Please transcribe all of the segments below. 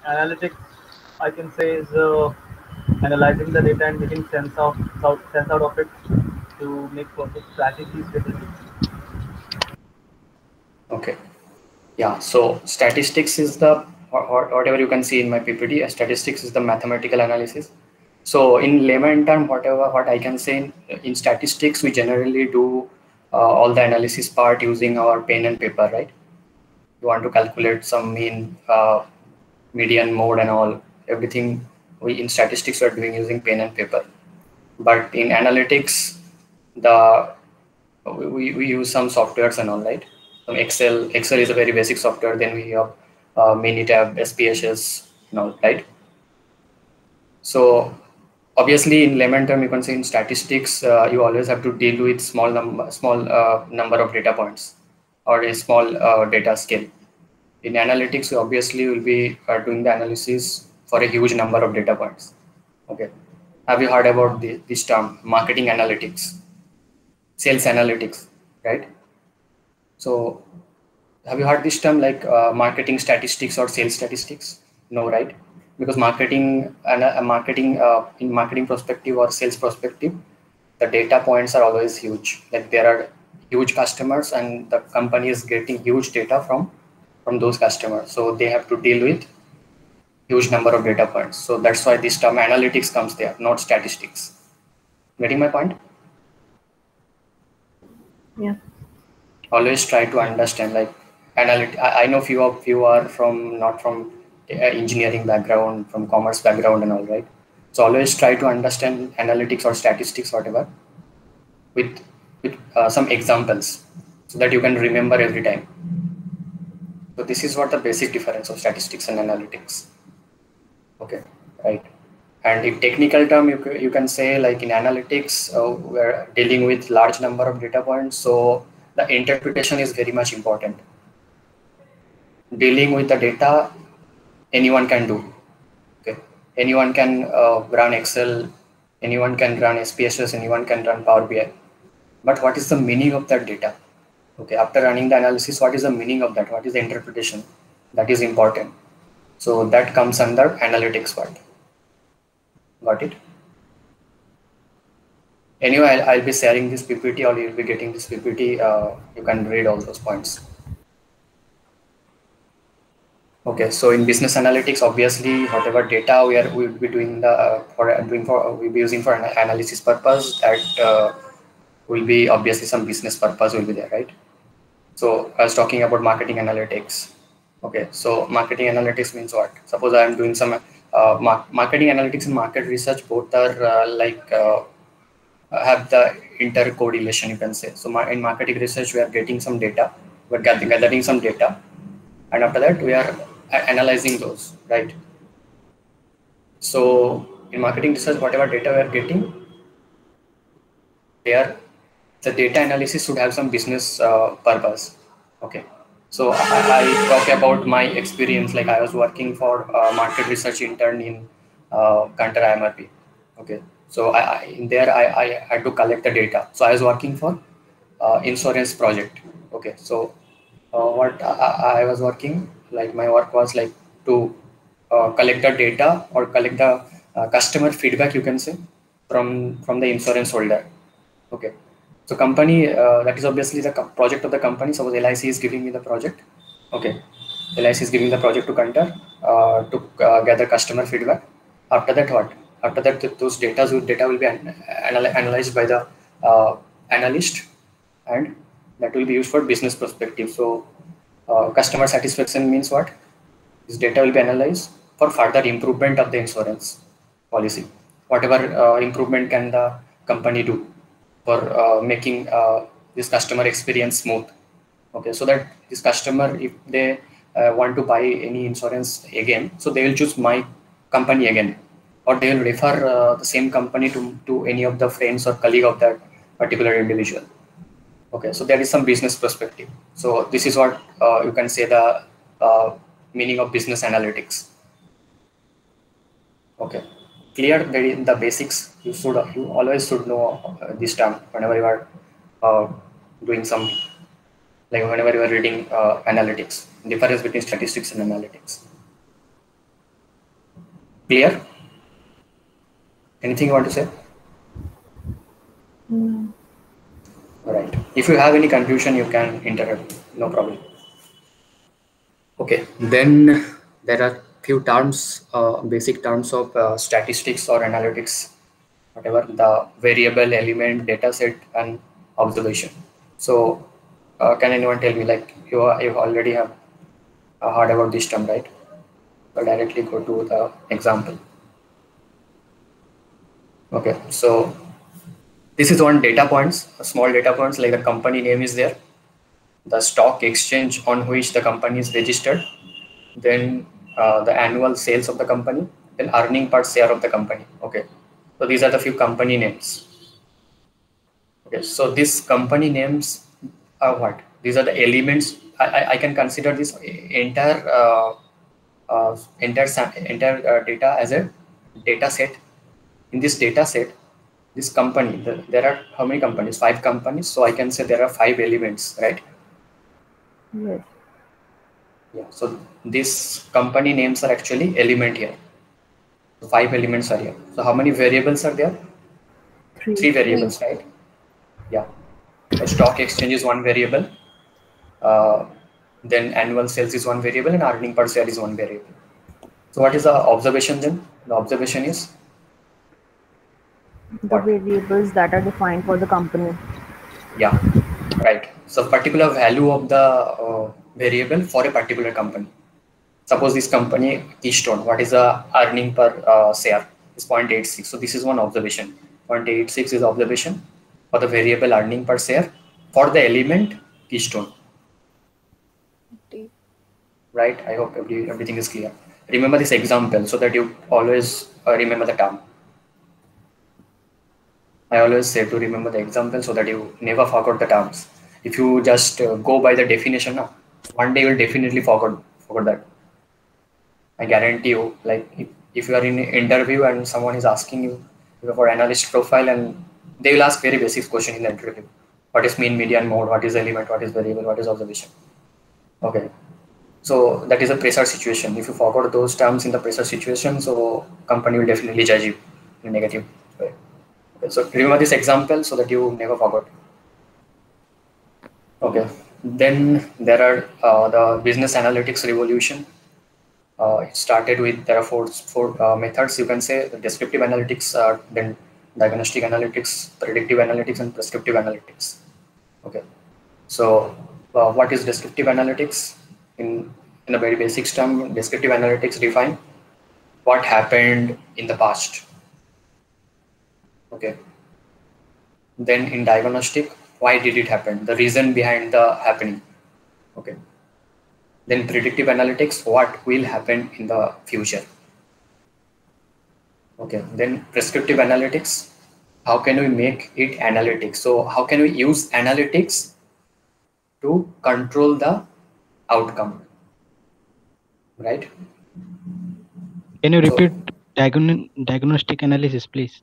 Analytics, I can say, is analyzing the data and making sense out of it to make perfect strategies with it. Okay. Yeah. So statistics is the whatever you can see in my PPT. Statistics is the mathematical analysis. So in layman term, what I can say in statistics, we generally do all the analysis part using our pen and paper, right? You want to calculate some mean, median, mode, and all everything. We in statistics we are doing using pen and paper. But in analytics, the we use some softwares and all, right? Some Excel is a very basic software. Then we have Minitab, SPSS, and all, right? So obviously, in layman term, you can say in statistics, you always have to deal with small number of data points or a small data scale. In analytics, you obviously will be doing the analysis for a huge number of data points. Okay. Have you heard about this term, marketing analytics, sales analytics, right? So have you heard this term like marketing statistics or sales statistics? No, right? Because marketing and marketing in marketing perspective or sales perspective, the data points are always huge. Like there are huge customers, and the company is getting huge data from those customers. So they have to deal with huge number of data points. So that's why this term analytics comes there, not statistics. Getting my point? Yeah. Always try to understand like I know few of you are from not from engineering background, from commerce background and all, right? So always try to understand analytics or statistics, whatever, with some examples so that you can remember every time. So this is what the basic difference of statistics and analytics. Okay, right. And in technical term, you can say like in analytics, we're dealing with large number of data points. So the interpretation is very much important. Dealing with the data, anyone can do. Okay, anyone can run Excel, anyone can run SPSS, anyone can run Power BI. But what is the meaning of that data? Okay, after running the analysis, what is the meaning of that? What is the interpretation? That is important. So that comes under analytics part. Got it? Anyway, I'll be sharing this PPT, or you'll be getting this PPT. You can read all those points. Okay, so in business analytics, obviously, whatever data we'll be doing we'll be using for an analysis purpose, that will be obviously some business purpose will be there, right? So I was talking about marketing analytics. Okay, so marketing analytics means what? Suppose I am doing some marketing analytics and market research, both are have the intercorrelation, you can say. So in marketing research, we are getting some data, we're gathering some data, and after that we are analyzing those, right? So in marketing research, whatever data we are getting, there the data analysis should have some business purpose. Okay, so I talk about my experience. Like I was working for market research intern in Kantar IMRP. Okay, so in there I had to collect the data. So I was working for insurance project. Okay, so what I was working, like my work was like to collect the data or collect the customer feedback, you can say, from the insurance holder. Okay, so company, that is obviously the project of the company. Suppose LIC is giving me the project. Okay, LIC is giving the project to Kantar to gather customer feedback. After that, what? After that, those data will be analyzed by the analyst, and that will be used for business perspective. So customer satisfaction means what? This data will be analyzed for further improvement of the insurance policy. Whatever improvement can the company do for making this customer experience smooth. Okay, so that this customer, if they want to buy any insurance again, so they will choose my company again, or they will refer the same company to any of the friends or colleague of that particular individual. Okay, so there is some business perspective. So this is what you can say the meaning of business analytics. Okay, clear the basics. You always should know this term whenever you are doing some, like whenever you are reading analytics, difference between statistics and analytics. Clear? Anything you want to say? All right. If you have any confusion, you can interrupt. No problem. Okay. Then there are few terms, basic terms of statistics or analytics, whatever the variable, element, data set, and observation. So, can anyone tell me, like you already have heard about this term, right? So directly go to the example. Okay. So this is one data points, a small data points, like the company name is there, the stock exchange on which the company is registered, then the annual sales of the company, then earning per share of the company. Okay, so these are the few company names. Okay, so these company names are what? These are the elements. I can consider this entire entire data as a data set. In this data set, this company, there are how many companies? 5 companies. So I can say there are 5 elements, right? Yes. Yeah. So these company names are actually element here. So 5 elements are here. So how many variables are there? 3. 3 variables, right? Yeah. The stock exchange is one variable. Uh, then annual sales is one variable, and earning per share is one variable. So what is the observation then? The observation is The what? variables that are defined for the company. Yeah. Right. So particular value of the variable for a particular company. Suppose this company Keystone, what is the earning per share? Is 0.86. So this is one observation. 0.86 is observation for the variable earning per share for the element Keystone. Right? I hope everything is clear. Remember this example so that you always remember the term. I always say to remember the example so that you never forget the terms. If you just go by the definition, no, one day you will definitely forget that. I guarantee you, like if you are in an interview and someone is asking you for analyst profile, and they will ask very basic question in the interview. What is mean, median, mode? What is element? What is variable? What is observation? Okay. So that is a pressure situation. If you forgot those terms in the pressure situation, so company will definitely judge you in a negative way. Okay. So remember this example so that you never forgot. Okay. Then there are the business analytics revolution. It started with there are four methods you can say: the descriptive analytics, then diagnostic analytics, predictive analytics, and prescriptive analytics. Okay, so what is descriptive analytics? In a very basic term, descriptive analytics define what happened in the past. Okay, then in diagnostic, why did it happen? The reason behind the happening. Okay, then predictive analytics, what will happen in the future. Okay, then prescriptive analytics, how can we make it analytics? So how can we use analytics to control the outcome, right? Can you So repeat diagnostic analysis, please?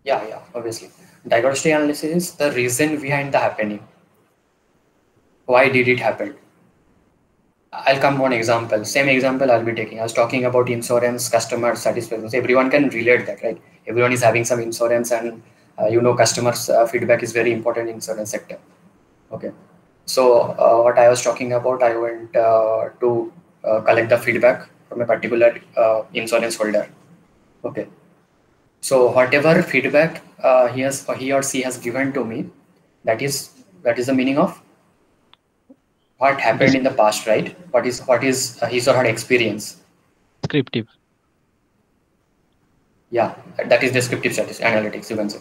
yeah, obviously. Diagnostic analysis is the reason behind the happening. Why did it happen? I'll come one example. Same example I'll be taking. I was talking about insurance, customer satisfaction. So everyone can relate that, right? Everyone is having some insurance, and customers' feedback is very important in insurance sector. Okay. So what I was talking about, I went to collect the feedback from a particular insurance holder. Okay. So whatever feedback he or she has given to me, that is the meaning of what happened in the past, right? What is his or her experience? Descriptive. Yeah, that is descriptive analytics, you can say.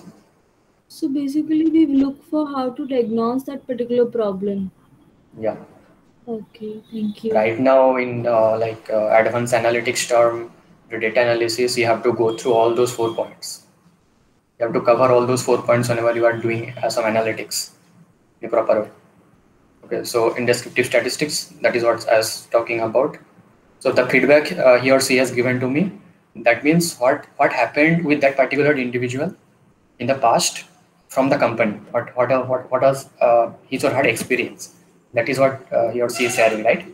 So basically, we look for how to diagnose that particular problem. Yeah. Okay, thank you. Right now in advanced analytics term, the data analysis, you have to go through all those 4 points. You have to cover all those 4 points whenever you are doing some analytics in a proper way. Okay, so in descriptive statistics, that is what I was talking about. So the feedback he or she has given to me, that means what happened with that particular individual in the past from the company. What was his or her experience? That is what he or she is sharing, right?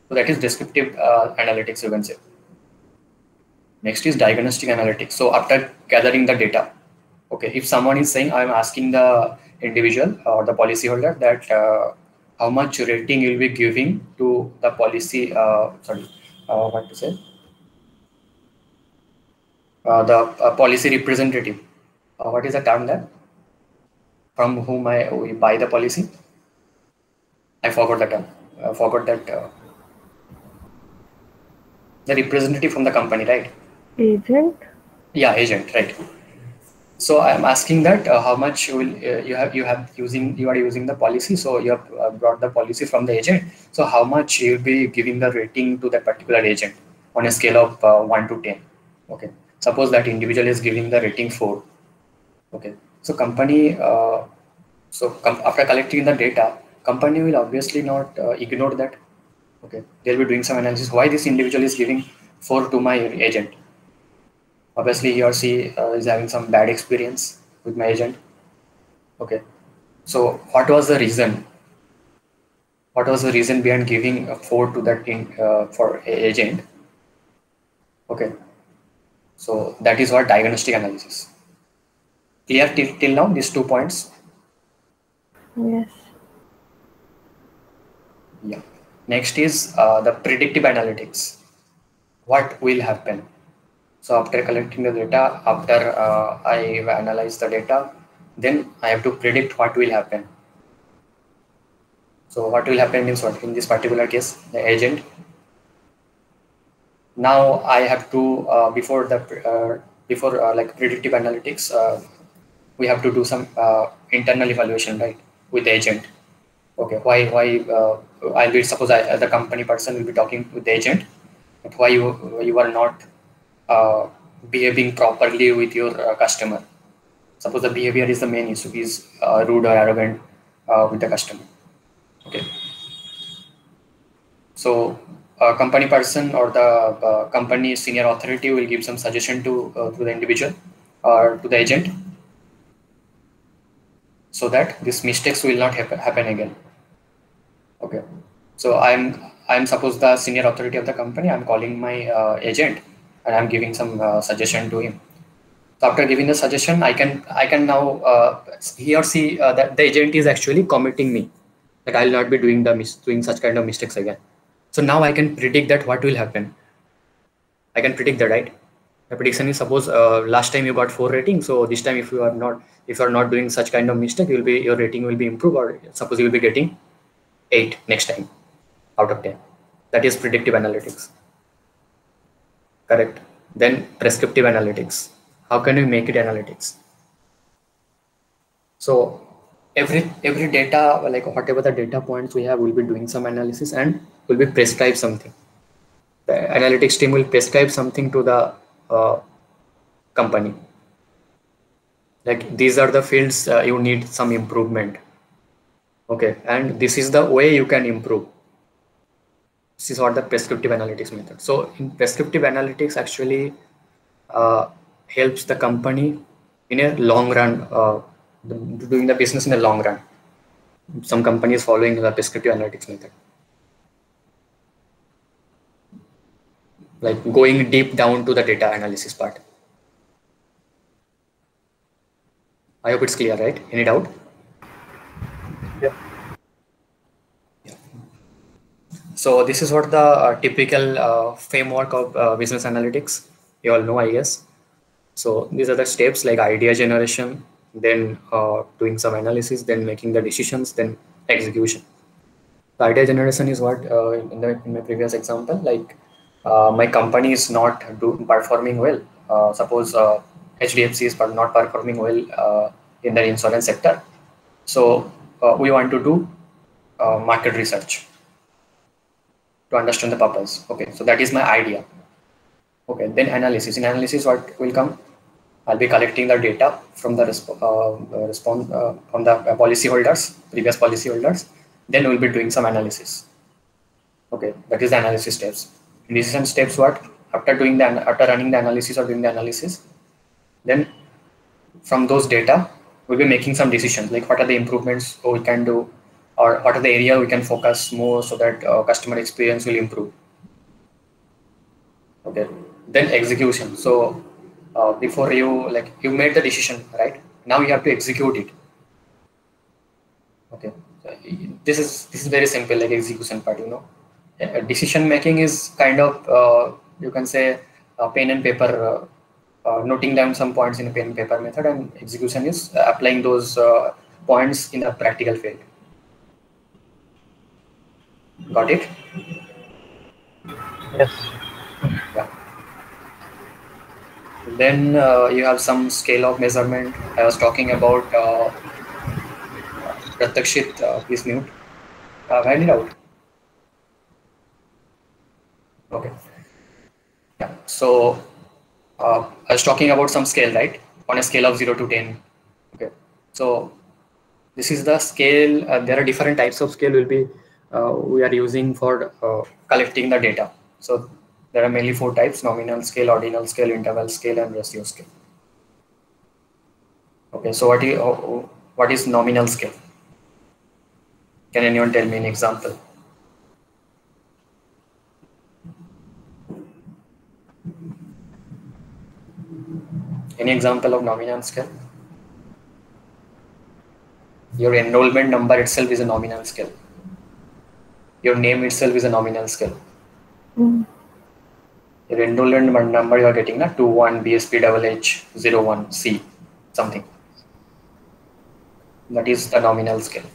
So that is descriptive analytics, you can say. Next is diagnostic analytics. So after gathering the data, okay, if someone is saying, I'm asking the individual or the policyholder that how much rating you'll be giving to the policy, what to say, the policy representative. What is the term there? From whom we buy the policy? I forgot the term. I forgot that. The representative from the company, right? Agent? Yeah, agent, right. So I'm asking that how much will you are using the policy. So you have brought the policy from the agent. So how much you'll be giving the rating to that particular agent on a scale of 1 to 10. Okay. Suppose that individual is giving the rating 4. Okay. So company, after collecting the data, company will obviously not ignore that. Okay. They'll be doing some analysis. Why this individual is giving 4 to my agent? Obviously, he or she is having some bad experience with my agent. Okay. So what was the reason? What was the reason behind giving a 4 to that for agent? Okay. So that is what diagnostic analysis. Clear till now, these 2 points? Yes. Yeah. Next is the predictive analytics. What will happen? So after collecting the data, after I analyze the data, then I have to predict what will happen. So what will happen means what? In this particular case, the agent. Now I have to before like predictive analytics, we have to do some internal evaluation, right, with the agent. Okay, why I'll be suppose the company person will be talking with the agent, but why you are not behaving properly with your customer. Suppose the behavior is the main issue, is rude or arrogant with the customer. Okay. So company person or the company senior authority will give some suggestion to the individual or to the agent, so that these mistakes will not happen again. Okay. So I'm suppose the senior authority of the company. I'm calling my agent and I'm giving some suggestion to him. So after giving the suggestion, I can now he or she that the agent is actually committing me that I'll not be doing such kind of mistakes again. So now I can predict that what will happen. I can predict that, right? The prediction is, suppose last time you got 4 rating, so this time if you are not doing such kind of mistake, your rating will be improved, or suppose you will be getting 8 next time out of 10. That is predictive analytics. Correct. Then prescriptive analytics. How can we make it analytics? So every data, like whatever the data points we have, will be doing some analysis and will be prescribe something. The analytics team will prescribe something to the company. Like these are the fields you need some improvement. Okay, and this is the way you can improve. This is what the prescriptive analytics method. So in prescriptive analytics actually helps the company in a long run, doing the business in the long run. Some companies following the prescriptive analytics method, like going deep down to the data analysis part. I hope it's clear, right? Any doubt? Yeah. So this is what the typical framework of business analytics. You all know, I guess. So these are the steps, like idea generation, then doing some analysis, then making the decisions, then execution. The idea generation is what in my previous example, like my company is not performing well. Suppose HDFC is not performing well in the insurance sector. So we want to do market research to understand the purpose. Okay, so that is my idea. Okay, then analysis. In analysis, what will come? I'll be collecting the data from the from the policy holders, previous policy holders. Then we'll be doing some analysis. Okay, that is the analysis steps. Decision steps, what? After running the analysis or doing the analysis, then from those data, we'll be making some decisions, like what are the improvements we can do, or what are the area we can focus more so that customer experience will improve. Okay, then execution. So before you you made the decision, right? Now you have to execute it. Okay, so this is very simple, like execution part. Decision making is kind of you can say pen and paper, noting down some points in a pen and paper method, and execution is applying those points in the practical field. Got it? Yes. Yeah. Then you have some scale of measurement. I was talking about Pratakshit, please mute. Hand it out. Okay. Yeah. So I was talking about some scale, right? On a scale of 0 to 10. Okay. So this is the scale. There are different types of scale we are using for collecting the data. So there are mainly 4 types: nominal scale, ordinal scale, interval scale, and ratio scale. Okay, so what is nominal scale? Can anyone tell me an example? Any example of nominal scale? Your enrollment number itself is a nominal scale. Your name itself is a nominal scale. Your enrollment number you are getting na 21 BSP HH01 C something. That is the nominal scale.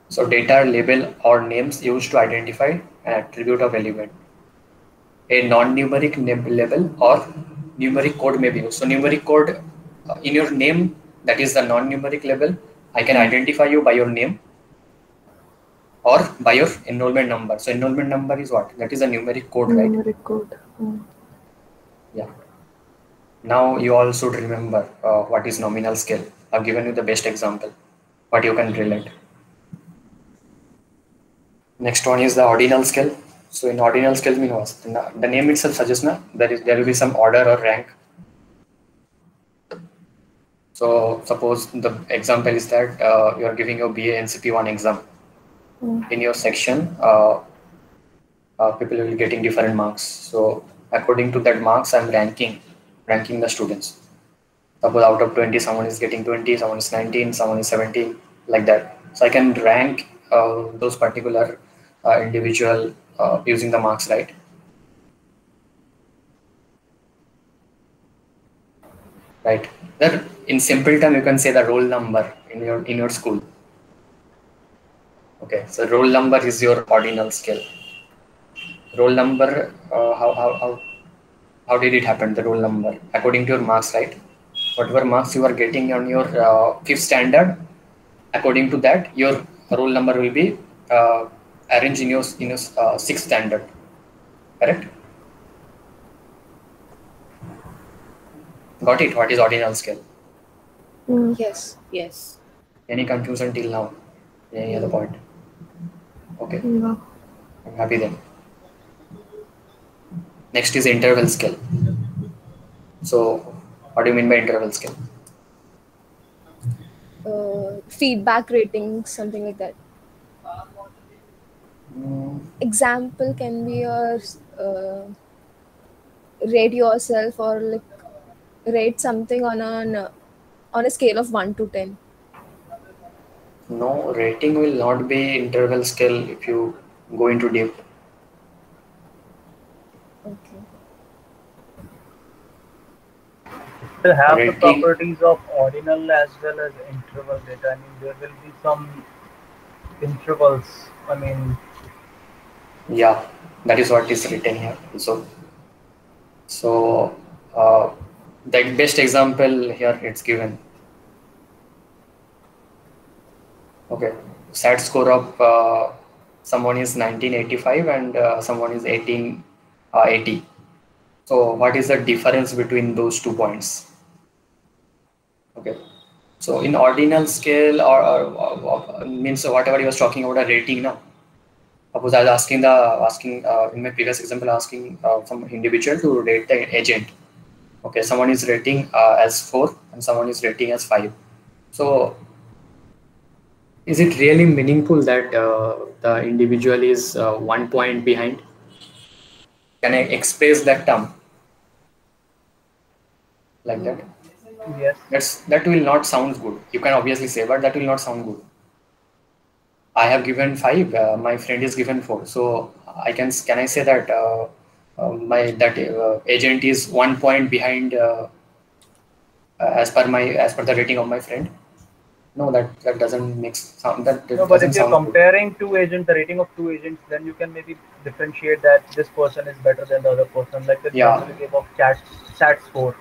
So data, label, or names used to identify an attribute of element. A non-numeric label or numeric code may be used. So numeric code in your name, that is the non-numeric label. I can identify you by your name or by your enrollment number. So enrollment number is what? That is a numeric code, right? Numeric code. Yeah. Now you all should remember what is nominal scale. I've given you the best example, what you can relate. Next one is the ordinal scale. So in ordinal scale means the name itself suggests there will be some order or rank. So suppose the example is that you are giving your BA NCP1 exam. In your section, people will be getting different marks. So according to that marks, I'm ranking the students. Suppose out of 20, someone is getting 20, someone is 19, someone is 17, like that. So I can rank those particular individual using the marks, right? Right. That in simple term, you can say the roll number in your school. Okay, so roll number is your ordinal scale. Roll number, how did it happen? The roll number according to your marks, right? Whatever marks you are getting on your 5th standard, according to that, your roll number will be arranged in your 6th standard. Correct? Got it? What is ordinal scale? Yes. Yes. Any confusion till now? Any other point? Okay. No. I'm happy then. Next is interval scale. So what do you mean by interval scale? Feedback rating, something like that. Example can be your rate yourself, or like rate something on a scale of 1 to 10. No, rating will not be interval scale if you go into deep. Okay. They have the Rating. properties of ordinal as well as interval data. I mean, there will be some intervals. I mean, Yeah, that is what is written here. So the best example here it's given. Okay, SAT score of someone is 1985 and someone is 1880. So what is the difference between those 2 points? Okay, so in ordinal scale or means whatever you was talking about a rating now. Suppose I was asking in my previous example, asking some individual to rate the agent. Okay, someone is rating as 4 and someone is rating as 5. So is it really meaningful that the individual is 1 point behind? Can I express that term? like that. Yes. That will not sound good. You can obviously say, but that will not sound good. I have given 5. My friend is given 4. So can I say that agent is 1 point behind as per the rating of my friend? No, that doesn't make sound. No, That but doesn't if you're sound good. comparing two agents, the rating of two agents, then you can maybe differentiate that this person is better than the other person. Like the example Yeah, you gave of chat score.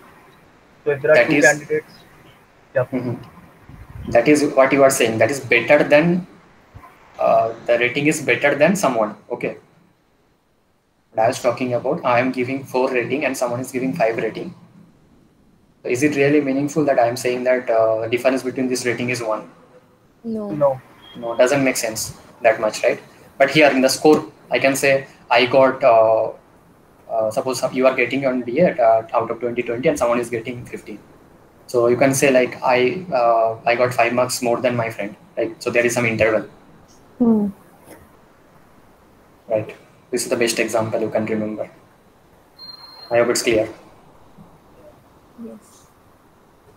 So if there are that two is. candidates, yeah. Mhm. That is what you are saying. That is better than the rating is better than someone. Okay. But I was talking about I am giving 4 rating and someone is giving 5 rating. Is it really meaningful that I am saying that difference between this rating is 1? No. No. No, doesn't make sense that much, right? But here in the score, I can say I got, suppose you are getting on DA out of 2020 and someone is getting 15. So you can say like I got 5 marks more than my friend, right? So there is some interval, Hmm. right? This is the best example you can remember. I hope it's clear. Yes.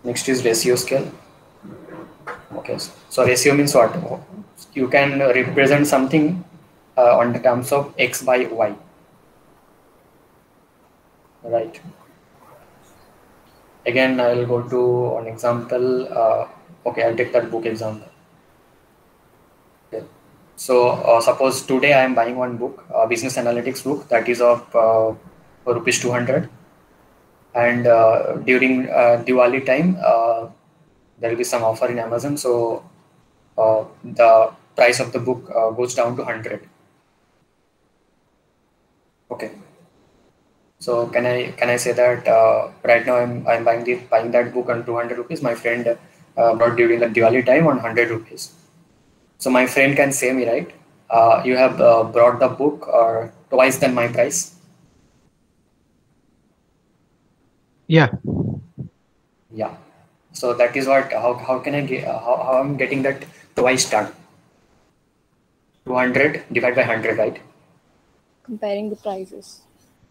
Next is ratio scale. Okay, so ratio means what? You can represent something on the terms of x by y, right? Again, I'll go to an example. Okay, I'll take that book example. Okay. So suppose today I am buying one book, a business analytics book that is of rupees 200, and during Diwali time there will be some offer in Amazon. So the price of the book goes down to 100. Okay. So can I say that right now I'm buying that book on 200 rupees. My friend bought during the Diwali time on 100 rupees. So my friend can say me, right? You have brought the book twice than my price. Yeah. Yeah. So that is what how can I get how I'm getting that twice done. 200 divided by 100, right? Comparing the prices.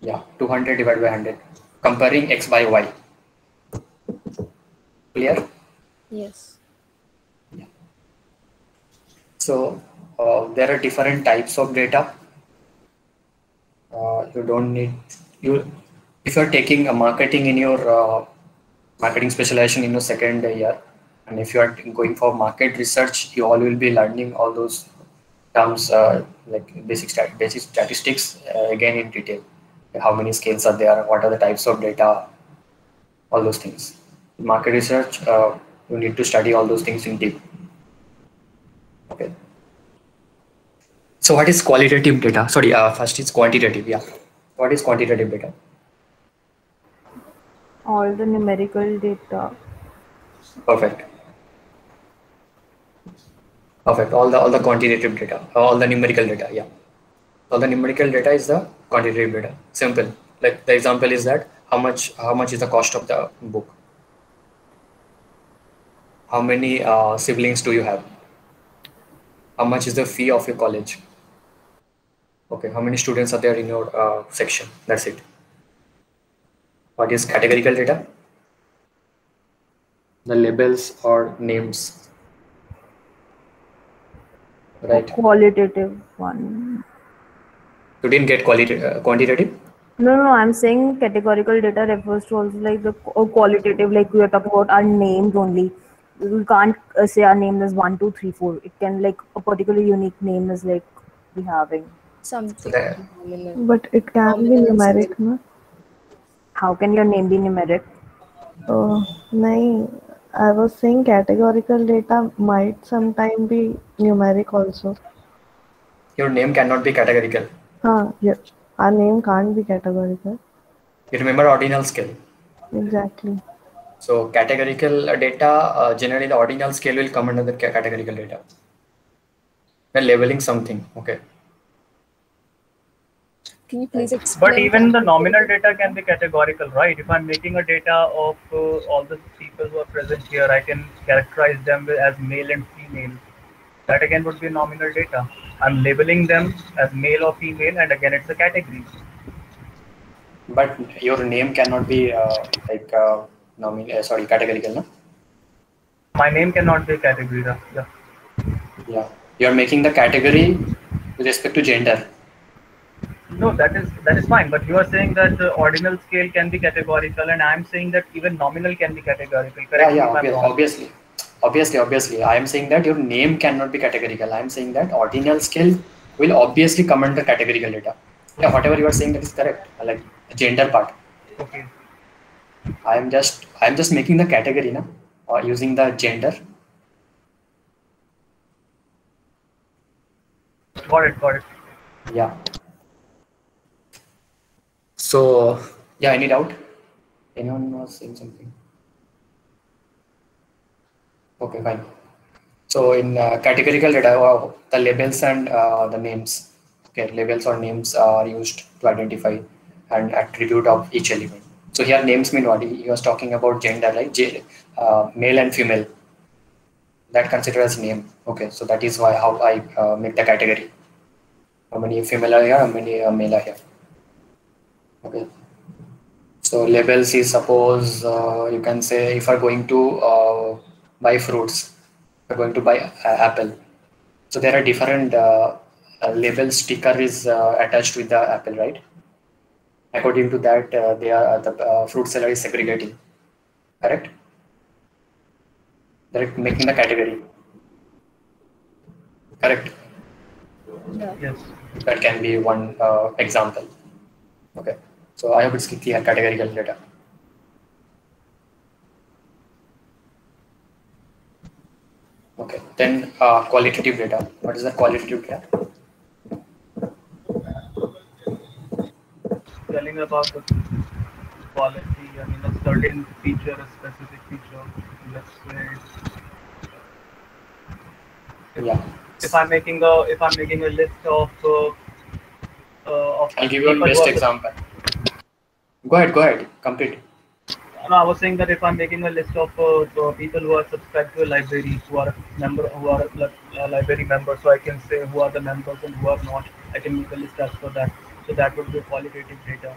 Yeah, 200 divided by 100. Comparing x by y. Clear? Yes. So there are different types of data. You don't need you if you're taking a marketing in your marketing specialization in your second year, and if you are going for market research, you all will be learning all those terms like basic statistics again in detail. How many scales are there? What are the types of data? All those things. In market research, you need to study all those things in deep. Okay. So what is qualitative data? Sorry, first is quantitative. Yeah. What is quantitative data? All the numerical data. Perfect. Perfect. All the quantitative data, all the numerical data. Yeah. All the numerical data is the quantitative data. Simple. Like the example is that how much is the cost of the book? How many siblings do you have? How much is the fee of your college? Okay. How many students are there in your section? That's it. What is categorical data? The labels or names, A right? qualitative one. You didn't get quantitative. No, I'm saying categorical data refers to also like the qualitative, like we are talking about our names only. We can't say our name is 1, 2, 3, 4. It can like a particular unique name is like we having. So Something that nominal. But it can be Nominal and scale. numeric, no? How can your name be numeric? No, I was saying categorical data might sometime be numeric also. your name cannot be categorical. Yeah, our name can't be categorical. You remember ordinal scale. Exactly. So categorical data, generally the ordinal scale will come under the categorical data. When labeling something, okay. Can you please Right. explain? But even the nominal categorical? data can be categorical, right? If I'm making a data of all the people who are present here, I can characterize them as male and female. That again would be nominal data. I'm labeling them as male or female, and again it's a category. But your name cannot be like categorical, no? My name cannot be category. Yeah. Yeah, you are making the category with respect to gender. No, that is fine. But you are saying that ordinal scale can be categorical, and I am saying that even nominal can be categorical. Correct me if I'm wrong. Obviously. I am saying that your name cannot be categorical. I am saying that ordinal scale will obviously come under categorical data. Yeah, whatever you are saying, that is correct. Like the gender part. Okay. I am just making the category, na, using the gender. Got it. Yeah. So yeah, any doubt? Anyone was saying something? Okay, fine. So in categorical data, the labels and the names. Okay, labels or names are used to identify an attribute of each element. So here names mean what? He was talking about gender, like male and female. That considered as name. Okay, so that is why how I make the category. How many female are here? How many male are here? Okay. So labels is, suppose you can say, if I'm going to buy fruits, if I'm going to buy apple. So there are different label sticker is attached with the apple, right? According to that, they are the fruit seller is segregating, correct? They're making the category, correct? Yeah. Yes. That can be one example. Okay, so I hope it's clear, categorical data. Okay, then qualitative data. What is the qualitative data? Telling about the quality. I mean, a certain feature, a specific feature. Let's say. Yeah. If I'm making a list of I'll give you a best example. Go ahead, complete. No, I was saying that if I'm making a list of people who are subscribed to a library, who are library members, so I can say who are the members and who are not. I can make a list as for that. So that would be qualitative data.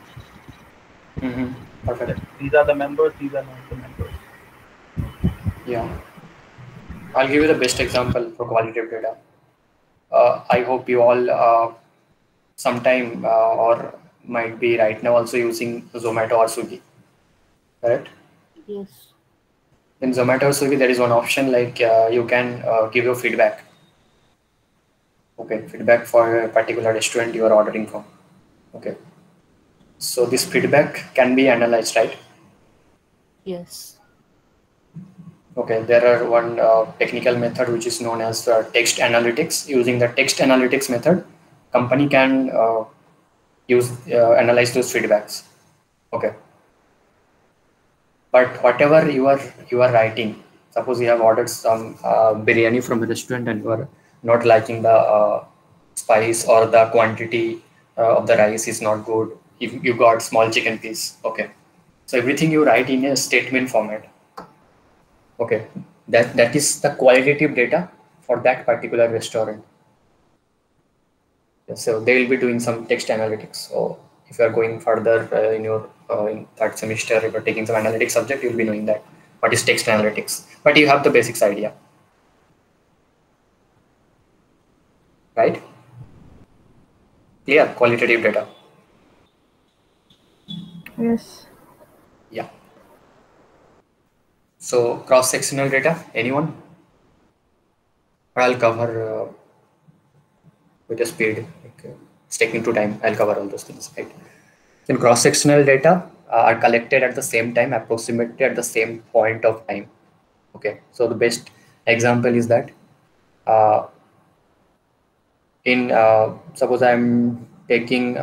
Perfect. These are the members. These are not the members. Yeah. I'll give you the best example for qualitative data. I hope you all sometime or might be right now also using Zomato or Swiggy, correct? Yes. In Zomato or Swiggy, there is one option like you can give your feedback. Okay, feedback for a particular restaurant you are ordering from. Okay, so this feedback can be analyzed, right? Yes. Okay, there are one technical method which is known as text analytics. Using the text analytics method, company can analyze those feedbacks. Okay, but whatever you are writing, suppose you have ordered some biryani from a restaurant and you are not liking the spice or the quantity of the rice is not good. If you got small chicken piece, okay, so everything you write in a statement format. Okay, that is the qualitative data for that particular restaurant. So they will be doing some text analytics. So if you are going further in your in third semester, if you're taking some analytics subject, you'll be knowing that what is text analytics. But you have the basics idea, right? Clear? Qualitative data. Yes. Yeah. So cross-sectional data, anyone? I'll cover with a speed. Okay. It's taking too time. I'll cover all those things, right? In cross-sectional data are collected at the same time, approximately at the same point of time. Okay, so the best example is that in suppose I'm taking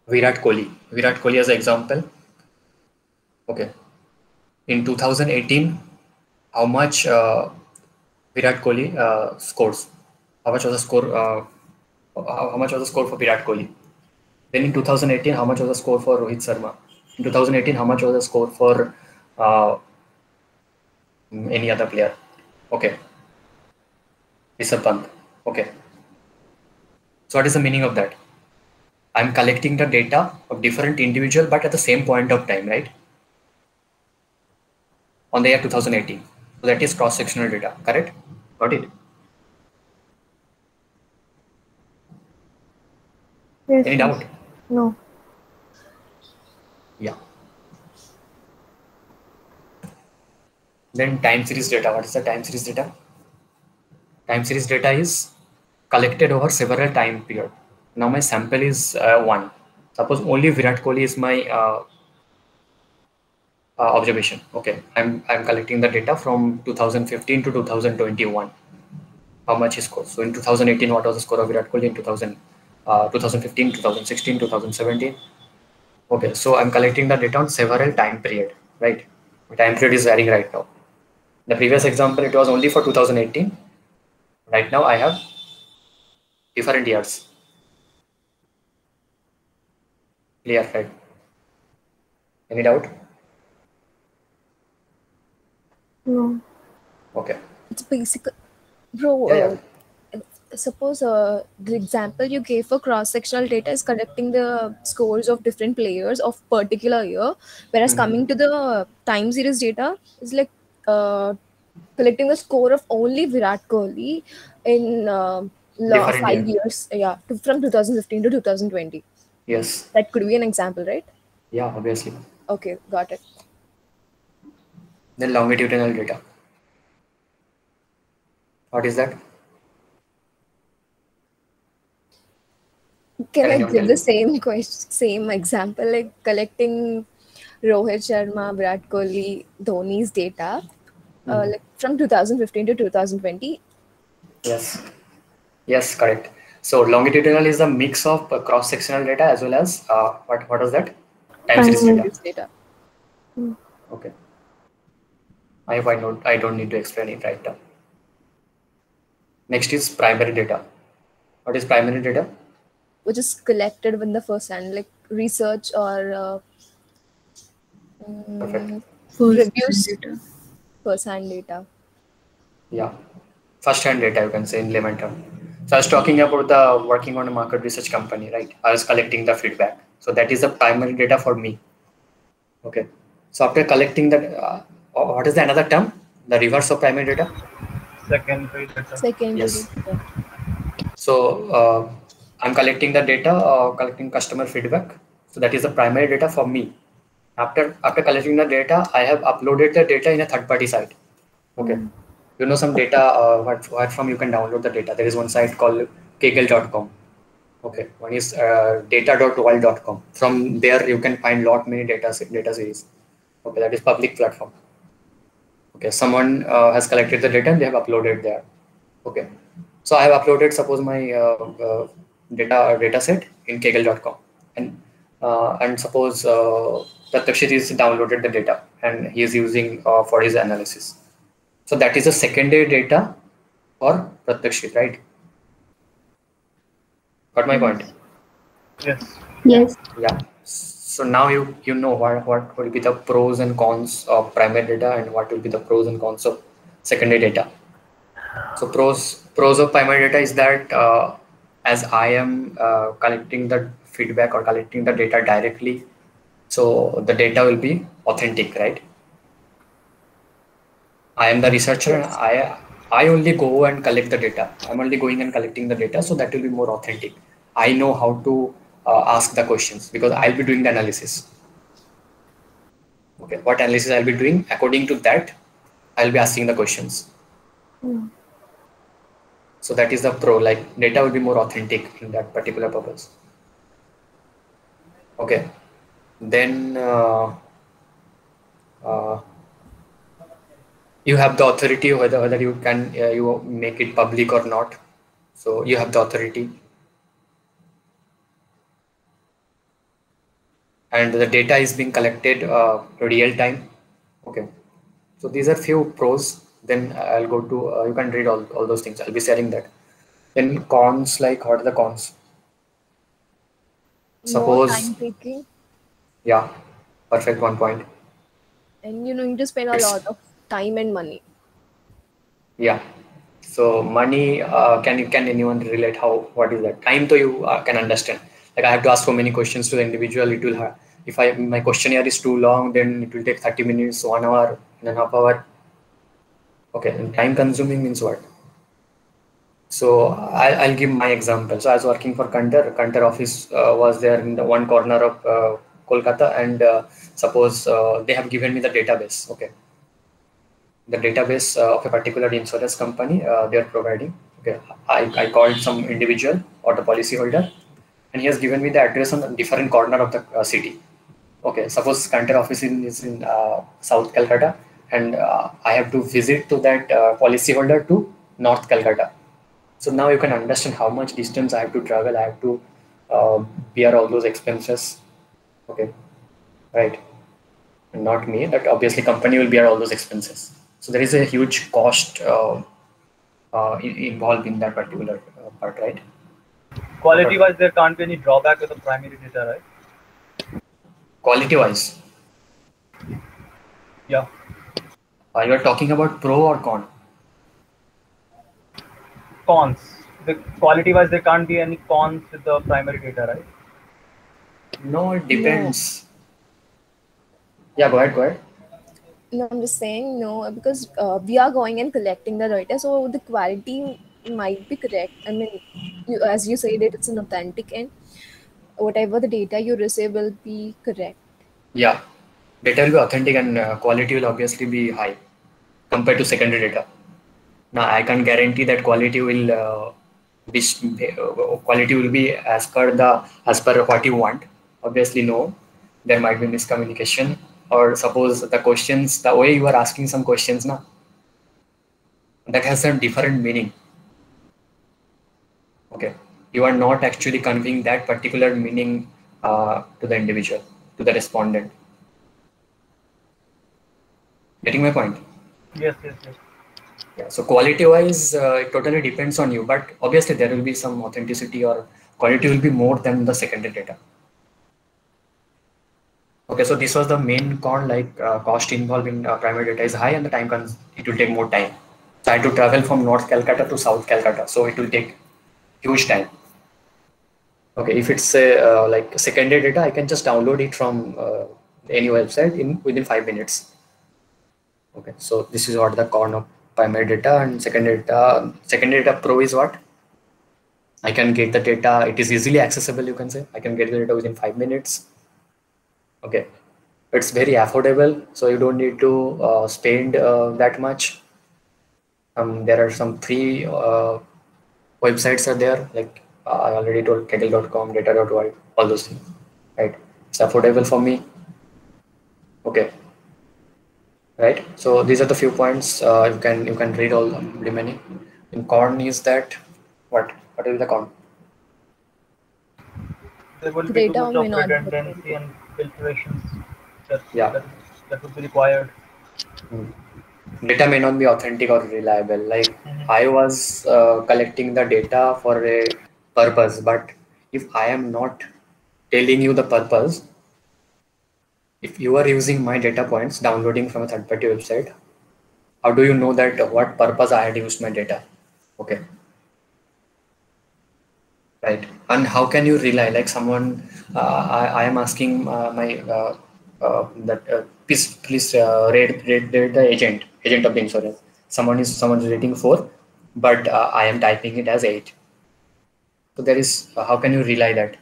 Virat Kohli as an example. Okay, in 2018, how much Virat Kohli scores? How much was the score? How much was the score for Virat Kohli? Then in 2018, how much was the score for Rohit Sharma? In 2018, how much was the score for any other player? Okay, Rishabh Pant. Okay. So what is the meaning of that? I'm collecting the data of different individual, but at the same point of time, right? on the year 2018. So that is cross-sectional data, correct? Got it? Yes, Any yes. doubt? No. Yeah. Then time series data. What is the time series data? Time series data is collected over several time period. Now my sample is 1. Suppose only Virat Kohli is my observation. Okay, I'm collecting the data from 2015 to 2021. How much he scored? So in 2018, what was the score of Virat Kohli? In 2015, 2016, 2017. Okay, so I'm collecting the data on several time period, right? The time period is varying right now. The previous example, it was only for 2018. Right now, I have different years. Clear, right? Any doubt? No. Okay. It's basic, bro. Yeah. Suppose the example you gave for cross-sectional data is collecting the scores of different players of particular year, whereas coming to the time series data is like collecting the score of only Virat Kohli in Different year. 5 years, yeah, from 2015 to 2020. Yes. That could be an example, right? Yeah, obviously. Okay, got it. Then longitudinal data. What is that? Can I anyone give tell the me? same question, same example, like collecting Rohit Sharma, Virat Kohli, Dhoni's data, like from 2015 to 2020? Yes. Yes, correct. So longitudinal is a mix of cross-sectional data as well as what was that? Time Time series data. This data. Okay. I don't need to explain it right now. Next is primary data. What is primary data? Which is collected in the first hand, like research or Perfect. First reviews, data. first hand data. Yeah. First-hand data, you can say in layman term. So I was talking about the working on a market research company, right? I was collecting the feedback. So that is the primary data for me. Okay. So after collecting that, what is the another term? The reverse of primary data? Secondary data. Secondary Yes. data. So I'm collecting the data, collecting customer feedback. So that is the primary data for me. After collecting the data, I have uploaded the data in a third-party site. Okay. You know some data, what from you can download the data. There is one site called kaggle.com. Okay. One is data.world.com. From there, you can find lot many data series. Okay. That is public platform. Okay. Someone has collected the data and they have uploaded there. Okay. So I have uploaded, suppose my data set in kaggle.com, and suppose Pratyakshit is downloaded the data and he is using for his analysis. So that is a secondary data for Pratyakshit, right? Got my point? Yes. Yes. Yeah. So now you know what will be the pros and cons of primary data and what will be the pros and cons of secondary data. So pros of primary data is that as I am collecting the feedback or collecting the data directly, so the data will be authentic, right? I am the researcher and I only go and collect the data. I'm only going and collecting the data, so that will be more authentic. I know how to ask the questions because I'll be doing the analysis. Okay, what analysis I'll be doing, according to that, I'll be asking the questions. So that is the pro, like data will be more authentic in that particular purpose. Okay, then you have the authority whether you can you make it public or not. So you have the authority, and the data is being collected real time. Okay, so these are few pros. Then I'll go to you can read all those things. I'll be sharing that. Then cons, like what are the cons? More Suppose, time taking, yeah, perfect, 1 point. and you need to spend a It's lot of time and money. yeah. So money, can anyone relate how what is that? Time to you can understand. Like I have to ask so many questions to the individual. It will if my questionnaire is too long, then it will take 30 minutes, 1 hour, 1.5 hour. Okay, and time consuming means what? So I'll give my example. So I was working for Kantar. Kantar office was there in the one corner of Kolkata, and suppose they have given me the database. Okay, the database of a particular insurance company they are providing. Okay, I called some individual or the policy holder, and he has given me the address on a different corner of the city. Okay, suppose Kantar office is in South Calcutta, and I have to visit to that policy holder to North Calcutta. So now you can understand how much distance I have to travel. I have to bear all those expenses. Okay, right? And not me, but obviously company will bear all those expenses. So there is a huge cost involved in that particular part, right? Quality-wise, there can't be any drawback with the primary data, right? Quality-wise, Yeah. you are talking about pro or con? Cons. The quality-wise, there can't be any cons with the primary data, right? No, it depends. Yeah, go ahead. No, I'm just saying no, because we are going and collecting the data, so the quality might be correct. I mean, as you said, it's an authentic, and whatever the data you receive will be correct. Yeah, data will be authentic, and quality will obviously be high compared to secondary data. Now, I can't guarantee that quality will be as per what you want. Obviously, no. There might be miscommunication, or suppose the way you are asking some questions now, that has a different meaning. Okay, you are not actually conveying that particular meaning to the individual, to the respondent. Getting my point? Yes. Yeah, so quality-wise, it totally depends on you, but obviously there will be some authenticity, or quality will be more than the secondary data. Okay, so this was the main con, like cost involved in primary data is high, and it will take more time. So I had to travel from North Calcutta to South Calcutta, so it will take huge time. Okay, if it's like secondary data, I can just download it from any website within 5 minutes. Okay, so this is what the con of primary data. And secondary data pro is what? I can get the data, it is easily accessible, you can say. I can get the data within 5 minutes. Okay, it's very affordable, so you don't need to spend that much. There are some free websites are there, like I already told, kettle.com, data.world, all those things, right? It's affordable for me. Okay, right? So these are the few points. You can read all the remaining. In con is that what is the con? There will be too Data much may of not be redundancy and filtrations Yeah. that would be required. Data may not be authentic or reliable. Like I was collecting the data for a purpose, but if I am not telling you the purpose, if you are using my data points, downloading from a third-party website, how do you know that what purpose I had used my data? Okay. Right. And how can you rely, like someone, I am asking please rate the agent of the insurance. Someone is rating 4, but I am typing it as 8. So there is, how can you rely that?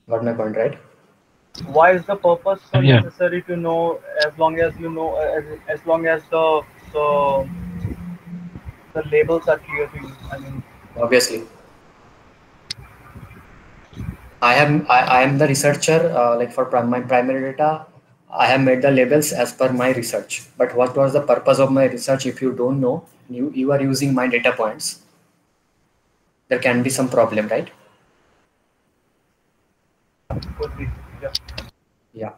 Got my point, right? Why is the purpose so Yeah. necessary to know? As long as you know, as long as the labels are clear to you. I mean, Obviously. I am the researcher, like for my primary data, I have made the labels as per my research. But what was the purpose of my research? If you don't know, you are using my data points, there can be some problem, right? could be. Yeah. Yeah.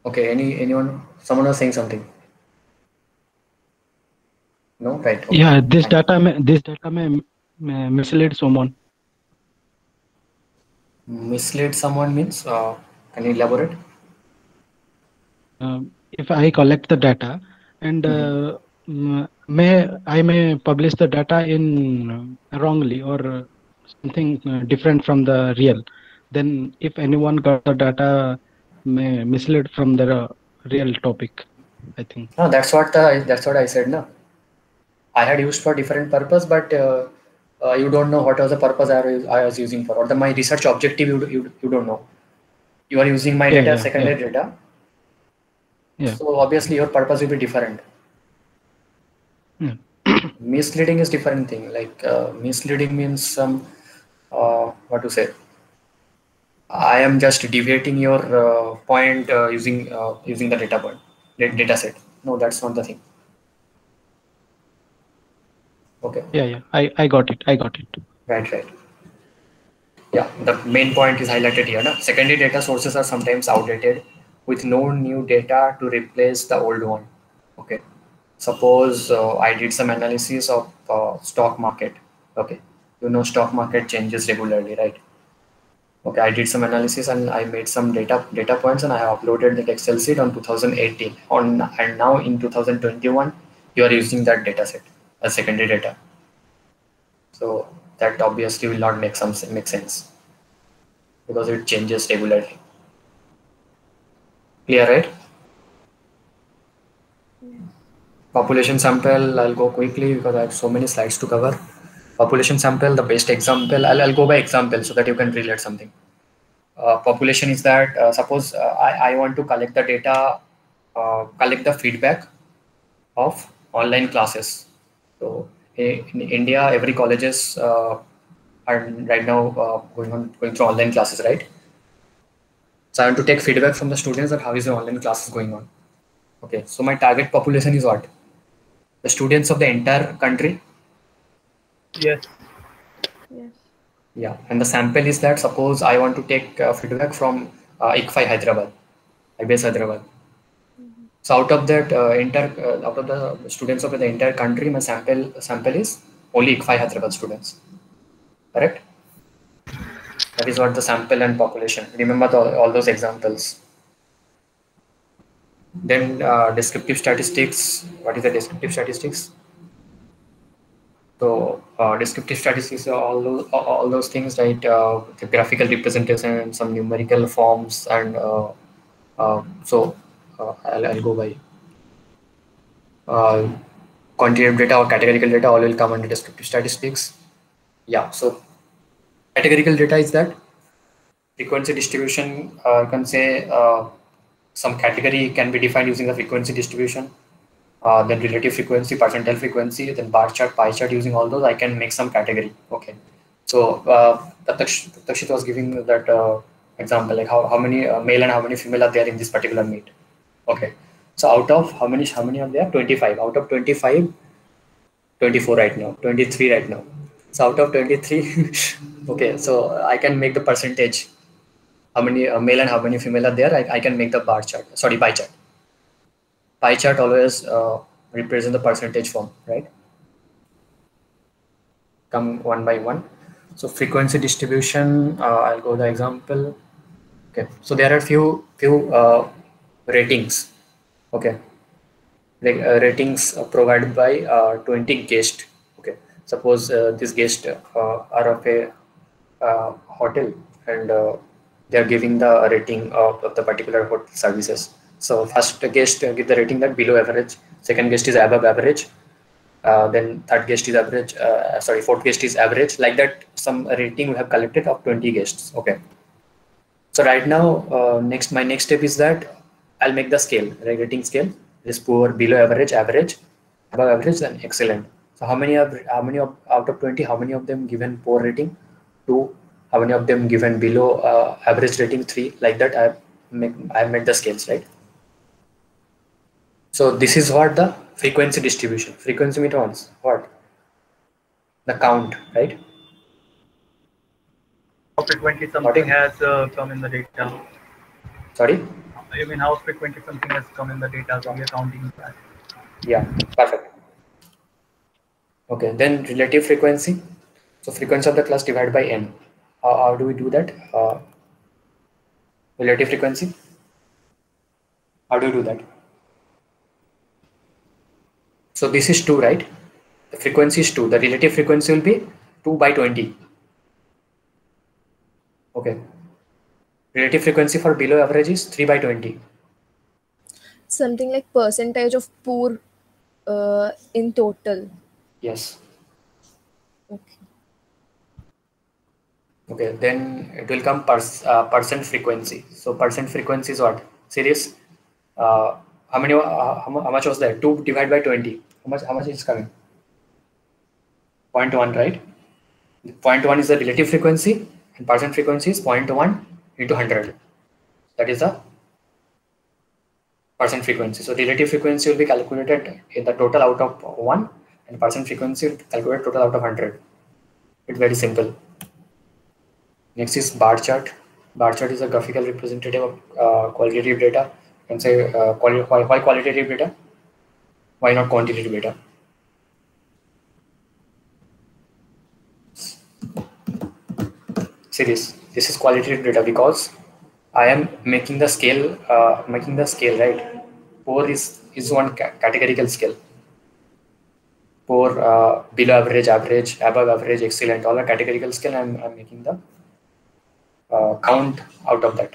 Okay, anyone, someone was saying something? No, right? Okay. Yeah, this Fine. data may mislead someone. Mislead someone means, can you elaborate? If I collect the data and I may publish the data in wrongly, or something different from the real. Then if anyone got the data misled from the real topic, I think. No, that's what I said. No, I had used for different purpose, but you don't know what was the purpose I was using for, or my research objective. You don't know. You are using my data, secondary data. Yeah. So obviously your purpose will be different. Yeah. Misleading is different thing. Like misleading means some what to say. I am just deviating your point using the data set. No, that's not the thing. Okay. Yeah. I got it. Right. Yeah, the main point is highlighted here. No? Secondary data sources are sometimes outdated with no new data to replace the old one. Okay. Suppose I did some analysis of stock market. Okay. Stock market changes regularly, right? Okay, I did some analysis and I made some data points and I have uploaded that Excel sheet on 2018 and now in 2021 you are using that data set as secondary data. So that obviously will not make sense because it changes regularly. Clear, right? Population sample, I'll go quickly because I have so many slides to cover. Population sample, the best example, I'll go by example so that you can relate something. Population is that suppose I want to collect the data, collect the feedback of online classes. So in India, every colleges are right now going through online classes, right? So I want to take feedback from the students that how is the online classes going on. Okay, so my target population is what? The students of the entire country. Yes. Yeah, and the sample is that suppose I want to take feedback from ICFI Hyderabad, IBS Hyderabad. So out of that out of the students of the entire country, my sample is only ICFI Hyderabad students. Correct? That is what the sample and population. Remember all those examples. Then descriptive statistics. What is the descriptive statistics? So descriptive statistics are all those things, right? The graphical representation, some numerical forms, and so I'll go by quantitative data or categorical data. All will come under descriptive statistics. Yeah. So categorical data is that frequency distribution. You can say some category can be defined using the frequency distribution. Then relative frequency, percentile frequency, then bar chart, pie chart. Using all those, I can make some category. Okay. So Takshit was giving that example, like how many male and how many female are there in this particular meet. Okay. So out of how many are there? 25. Out of 25, 24 right now, 23 right now. So out of 23, okay. So I can make the percentage. How many male and how many female are there? I can make the bar chart. Sorry, pie chart. Pie chart always represent the percentage form, right? Come one by one. So frequency distribution, I'll go the example. Okay, so there are few ratings. Okay, ratings provided by 20 guests. Okay, suppose these guests are of a hotel and they are giving the rating of the particular hotel services. So first guest give the rating that below average, second guest is above average, then third guest is average, fourth guest is average. Like that, some rating we have collected of 20 guests. Okay. So right now, my next step is that I'll make the scale, rating scale. This poor, below average, average, above average, then excellent. So how many out of 20? How many of them given poor rating? 2. How many of them given below average rating? 3. Like that, I have made the scales, right? So this is what the frequency distribution. Frequency means what? The count, right? How frequently something has come in the data. Sorry? I mean, how frequently something has come in the data, so we are counting that. Yeah, perfect. Okay, then relative frequency. So frequency of the class divided by n. How do we do that? Relative frequency. How do you do that? So this is 2, right? The frequency is 2. The relative frequency will be 2 by 20. Okay. Relative frequency for below average is 3/20. Something like percentage of poor in total. Yes. Okay. Okay, then it will come percent frequency. So percent frequency is what? Serious? How many? How much was that? 2 divided by 20. How much is coming? 0.1, right? 0.1 is the relative frequency, and percent frequency is 0.1 into 100. That is the percent frequency. So relative frequency will be calculated in the total out of 1, and percent frequency will calculate total out of 100. It's very simple. Next is bar chart. Bar chart is a graphical representative of qualitative data. You can say why qualitative data? Why not quantitative data? See this. This is qualitative data because I am making the scale. Right. Poor is one categorical scale. Poor, below average, average, above average, excellent. All are categorical scale. I'm making the count out of that.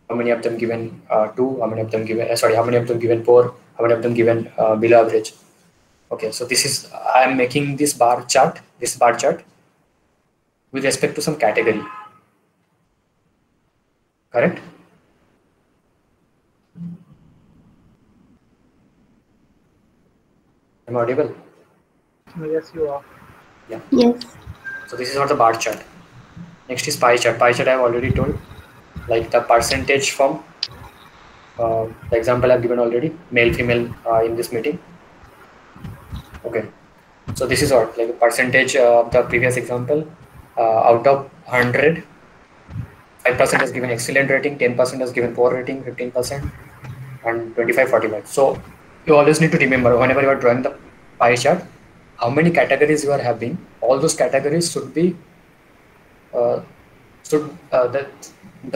How many of them given 2? How many of them given? How many of them given poor? How many of them given below average? Okay, so this is I am making this bar chart with respect to some category. Correct? Am I audible? Yes, you are. Yeah. Yes. So this is not the bar chart. Next is pie chart. Pie chart I have already told, like the percentage from the example I've given already, male, female in this meeting. Okay. So this is what, like a percentage of the previous example, out of 100, 5% has given excellent rating, 10% has given poor rating, 15%, and 25, 45. So you always need to remember whenever you are drawing the pie chart, how many categories you are having. All those categories should be the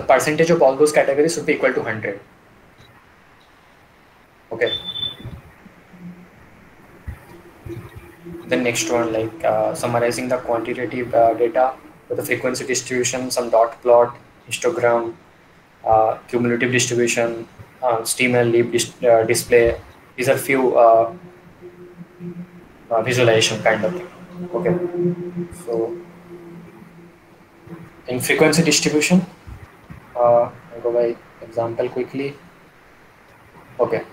percentage of all those categories should be equal to 100. Okay. The next one, like summarizing the quantitative data with the frequency distribution, some dot plot, histogram, cumulative distribution, steam and leaf display. These are few visualization kind of thing. Okay. So in frequency distribution, I'll go by example quickly. Okay.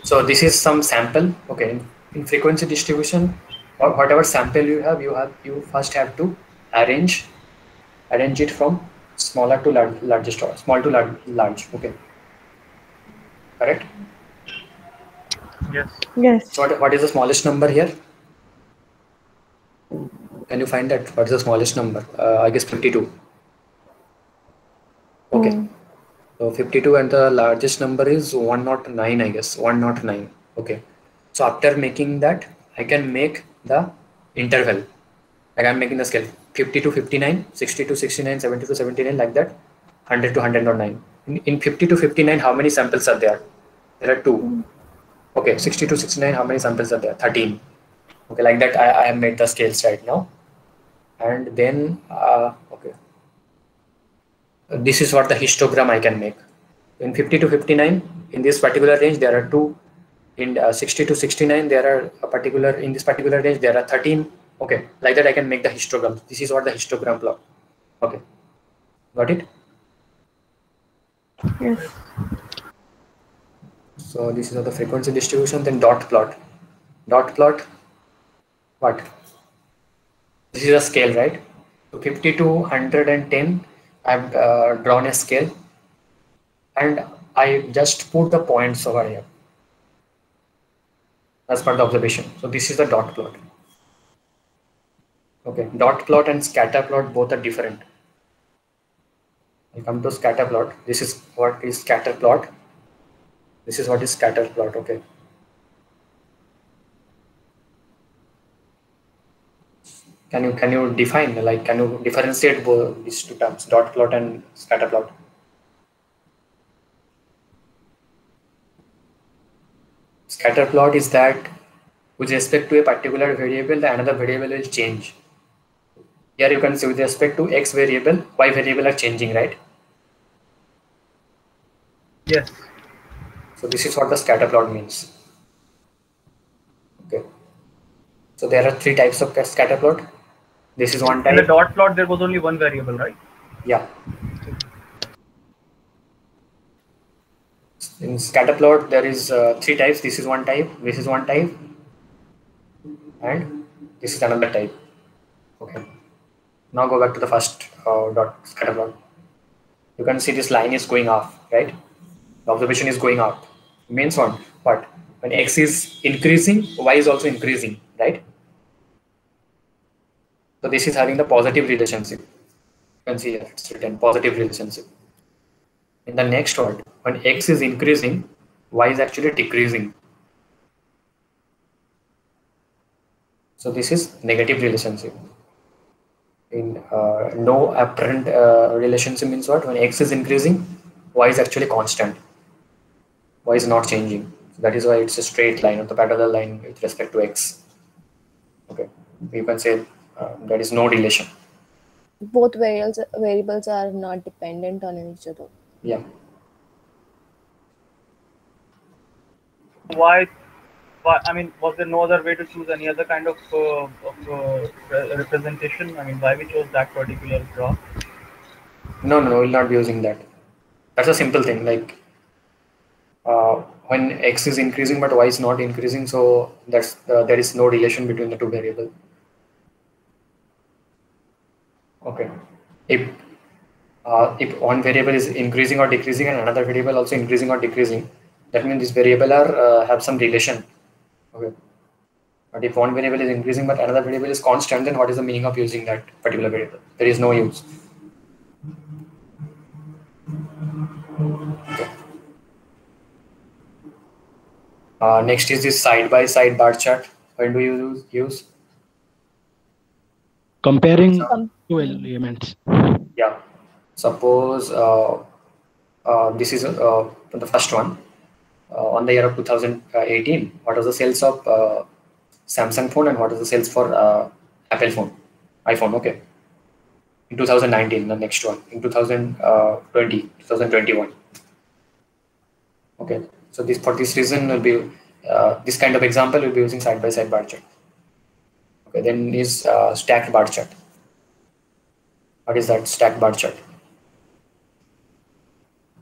So this is some sample. Okay. In frequency distribution, whatever sample you first have to arrange it from smaller to largest, or small to large. Okay. Correct? Yes. Yes. So what is the smallest number here? Can you find that? What is the smallest number? I guess 52. Okay. So 52, and the largest number is 109, I guess. 109. Okay. So after making that, I can make the interval. Like I'm making the scale 50 to 59, 60 to 69, 70 to 79, like that. 100 to 109. In 50 to 59, how many samples are there? There are 2. Okay. 60 to 69, how many samples are there? 13. Okay. Like that, I have made the scales right now. And then, okay. This is what the histogram I can make. In 50 to 59, in this particular range, there are 2. In 60 to 69, there are in this particular range, there are 13. Okay, like that I can make the histogram. This is what the histogram plot. Okay, got it? Yes. So this is the frequency distribution. Then dot plot. Dot plot, what? This is a scale, right? So 50 to 110, I've drawn a scale, and I just put the points over here as per the observation. So this is the dot plot. Okay, dot plot and scatter plot both are different. I come to scatter plot. This is what is scatter plot. This is what is scatter plot. Okay. Can you define, like, can you differentiate both these two terms, dot plot and scatter plot? Scatter plot is that with respect to a particular variable, the another variable will change. Here you can see with respect to X variable, Y variable are changing, right? Yes. So this is what the scatter plot means. Okay. So there are 3 types of scatter plot. This is one In the type. dot plot, there was only one variable, right? Yeah. In scatter plot, there is 3 types. This is one type. This is one type, and this is another type. Okay. Now go back to the first dot scatter plot. You can see this line is going off, right? The observation is going up. Means what? When X is increasing, Y is also increasing, right? So this is having the positive relationship. You can see here it's written positive relationship. In the next one, when X is increasing, Y is actually decreasing. So this is negative relationship. In no apparent relationship means what? When X is increasing, Y is actually constant. Y is not changing. So that is why it's a straight line or the parallel line with respect to X. Okay, you can say there is no relation. Both variables are not dependent on each other. Yeah. Why? I mean, was there no other way to choose any other kind of representation? I mean, why we chose that particular graph? No, we'll not be using that. That's a simple thing. Like when X is increasing but Y is not increasing, so that's there is no relation between the 2 variables. Okay. If one variable is increasing or decreasing and another variable also increasing or decreasing, that means this variable are have some relation. Okay. But if one variable is increasing but another variable is constant, then what is the meaning of using that particular variable? There is no use. Okay. Next is this side-by-side bar chart. When do you use? Comparing two elements. Yeah. Suppose this is the first one. On the year of 2018, what was the sales of Samsung phone and what was the sales for Apple phone, iPhone? Okay. In 2019, the next one. In 2020, 2021. Okay. So this for this reason will be this kind of example will be using side-by-side bar chart. Okay. Then is stacked bar chart. What is that stacked bar chart?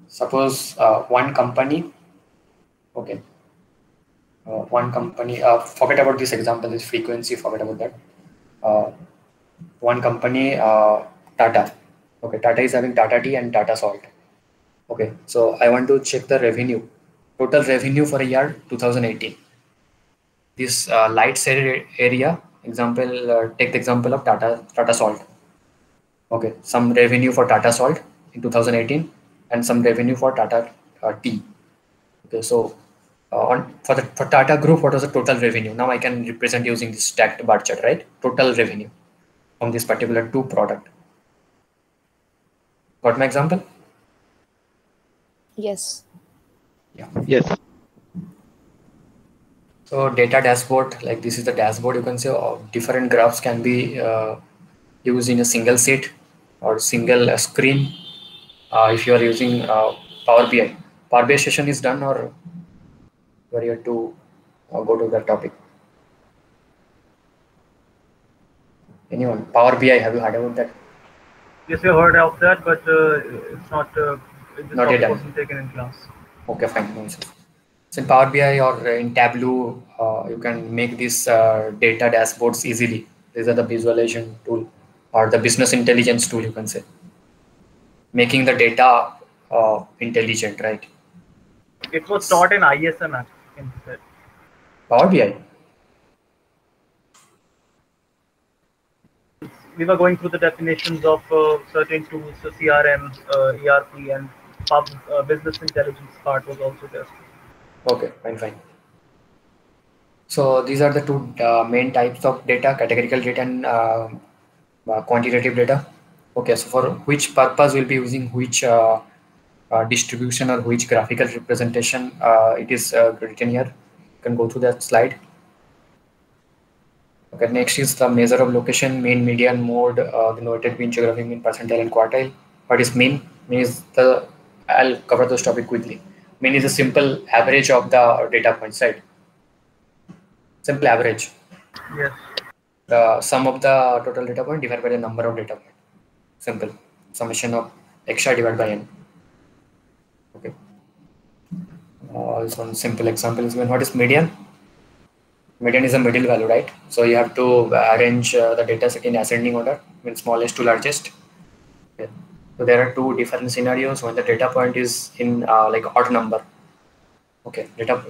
Suppose one company. Okay. One company. Forget about this example. This frequency. Forget about that. One company. Tata. Okay. Tata is having Tata Tea and Tata Salt. Okay. So I want to check the revenue. Total revenue for a year 2018. This light shaded area. Example. Take the example of Tata Salt. Okay. Some revenue for Tata Salt in 2018 and some revenue for Tata Tea. Okay. So for Tata Group, what was the total revenue? Now I can represent using this stacked bar chart, right? Total revenue from this particular 2 product. Got my example? Yes. Yeah. Yes. So data dashboard, like this is the dashboard. You can say different graphs can be used in a single sheet or single screen. If you are using Power BI. Power BI session is done, or you are here to go to that topic? Anyone? Power BI, have you heard about that? Yes, we heard of that, but it's not. This Not yet topic done. wasn't taken in class. Okay, fine. No issues. So in Power BI or in Tableau, you can make these data dashboards easily. These are the visualization tool or the business intelligence tool, you can say. Making the data intelligent, right? It was taught in ISM instead. Power BI. We were going through the definitions of certain tools, so CRM, ERP, and business intelligence part was also there. Okay, fine. So these are the 2 main types of data: categorical data and quantitative data. Okay, so for which purpose we'll be using which distribution or which graphical representation, it is written here. You can go through that slide. Okay, next is the measure of location, mean, median, mode, denoted mean, geographic mean, percentile, and quartile. What is mean? Mean is I'll cover those topic quickly. Mean is a simple average of the data points, right? Simple average. Yes. The sum of the total data point divided by the number of data point. Simple. Summation of xi divided by n. Okay. This one simple example is when what is median? Median is a middle value, right? So you have to arrange the data set in ascending order, when smallest to largest. Okay. So there are two different scenarios when the data point is in like odd number. Okay, data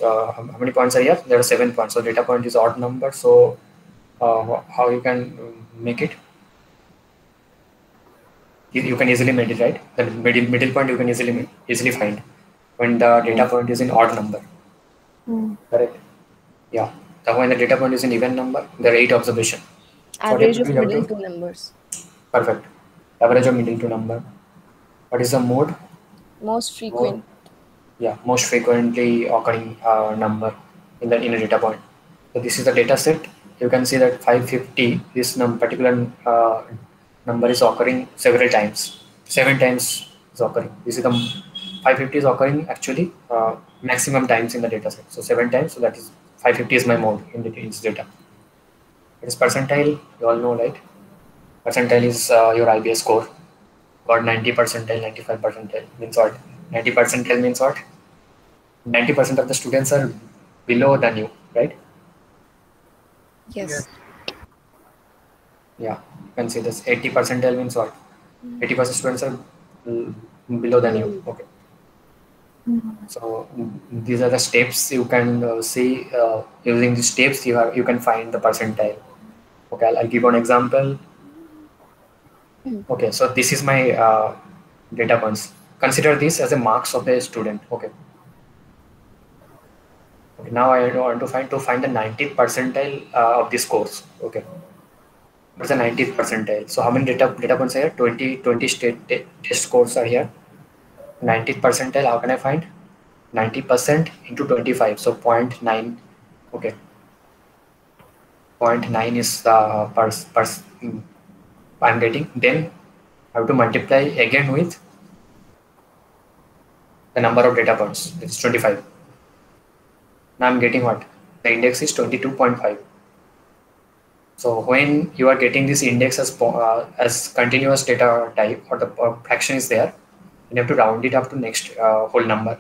how many points are here? There are 7 points. So data point is odd number. So how you can make it? You can easily make it, right? The middle point you can easily find when the data point is in odd number. Correct? Yeah. So when the data point is in even number, there are 8 observations. Average So of middle two numbers. Perfect. Average of middle two number. What is the mode? Most frequent. Yeah, most frequently occurring number in a data point. So this is the data set. You can see that 550, this particular number is occurring several times. 7 times is occurring. This is the 550 is occurring actually maximum times in the data set. So 7 times. So that is 550 is my mode in this data. It is percentile. You all know, right? Percentile is your IBS score. Got 90 percentile, 95 percentile means what? 90 percentile means what? 90% of the students are below than you, right? Yes. Yeah, you can see this 80 percentile means what? 80% students are below than you. Okay. So these are the steps you can see. Using these steps, you can find the percentile. Okay, I'll give one example. Okay, so this is my data points. Consider this as a marks of a student. Okay. Okay, now I want to find the 90th percentile of this course. Okay. What's the 90th percentile? So how many data points are here? 20 test scores are here. 90th percentile, how can I find? 90% into 25, so 0.9. Okay. 0.9 is the I'm getting. Then I have to multiply again with the number of data points. It's 25. Now I'm getting what? The index is 22.5. So when you are getting this index as continuous data type, or the fraction is there, you have to round it up to next whole number.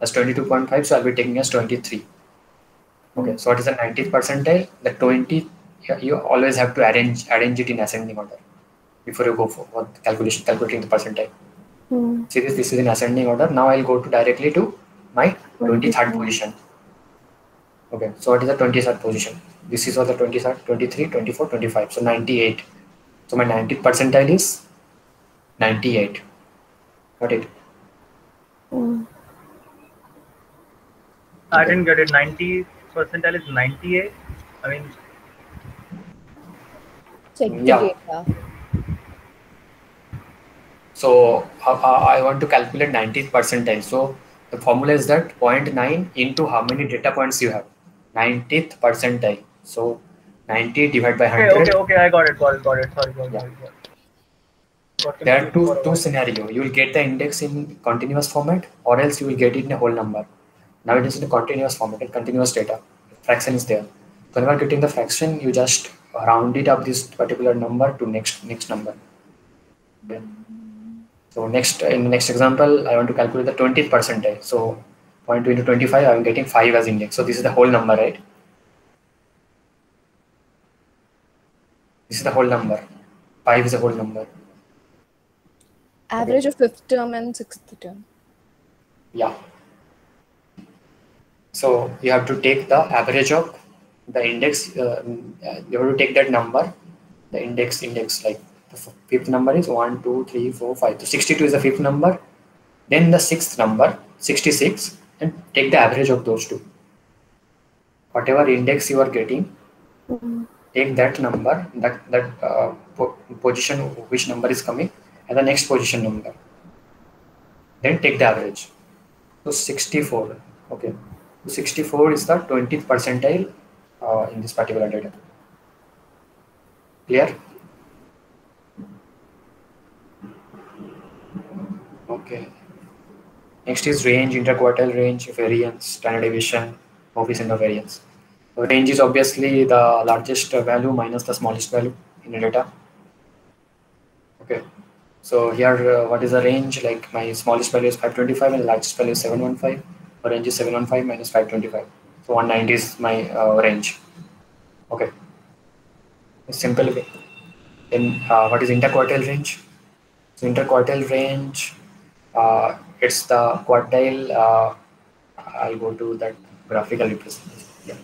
As 22.5, so I'll be taking as 23. Okay, so what is the 90th percentile? The 20, you always have to arrange it in ascending order before you go for calculating the percentile. See this is in ascending order. Now I'll go directly to my 23rd position. Okay, so what is the 23rd position? This is what the 23rd, 23, 24, 25. So 98. So my 90th percentile is 98. Got it? I didn't get it. 90 percentile is 98. I mean, Check the Yeah. data. So I want to calculate 90th percentile. So the formula is that 0.9 into how many data points you have. 90th percentile. So 90 divided by 100. okay. I got it. Sorry. Yeah. There are two scenarios. You will get the index in continuous format, or else you will get it in a whole number. Now it is in a continuous format, and continuous data. Fraction is there. When you are getting the fraction, you just round it up this particular number to next number. Okay. So in the next example, I want to calculate the 20th percentile. So 0.2 into 25, I am getting 5 as index. So this is the whole number, right? This is the whole number. 5 is a whole number. Average of 5th term and 6th term. Yeah. So you have to take the average of the index. You have to take that number, the index like the 5th number is 1, 2, 3, 4, 5. So 62 is the 5th number. Then the 6th number, 66, and take the average of those two. Whatever index you are getting, take that number, that position, which number is coming, and the next position number. Then take the average. So 64. Okay. So 64 is the 20th percentile in this particular data. Clear? Okay. Next is range, interquartile range, variance, standard deviation, coefficient of variance. So range is obviously the largest value minus the smallest value in the data. Okay. So here, what is the range? Like my smallest value is 525 and the largest value is 715. The range is 715 minus 525. So 190 is my range. Okay. Simple way. Then what is interquartile range? So interquartile range, it's the quartile. I'll go to that graphical representation. Yeah.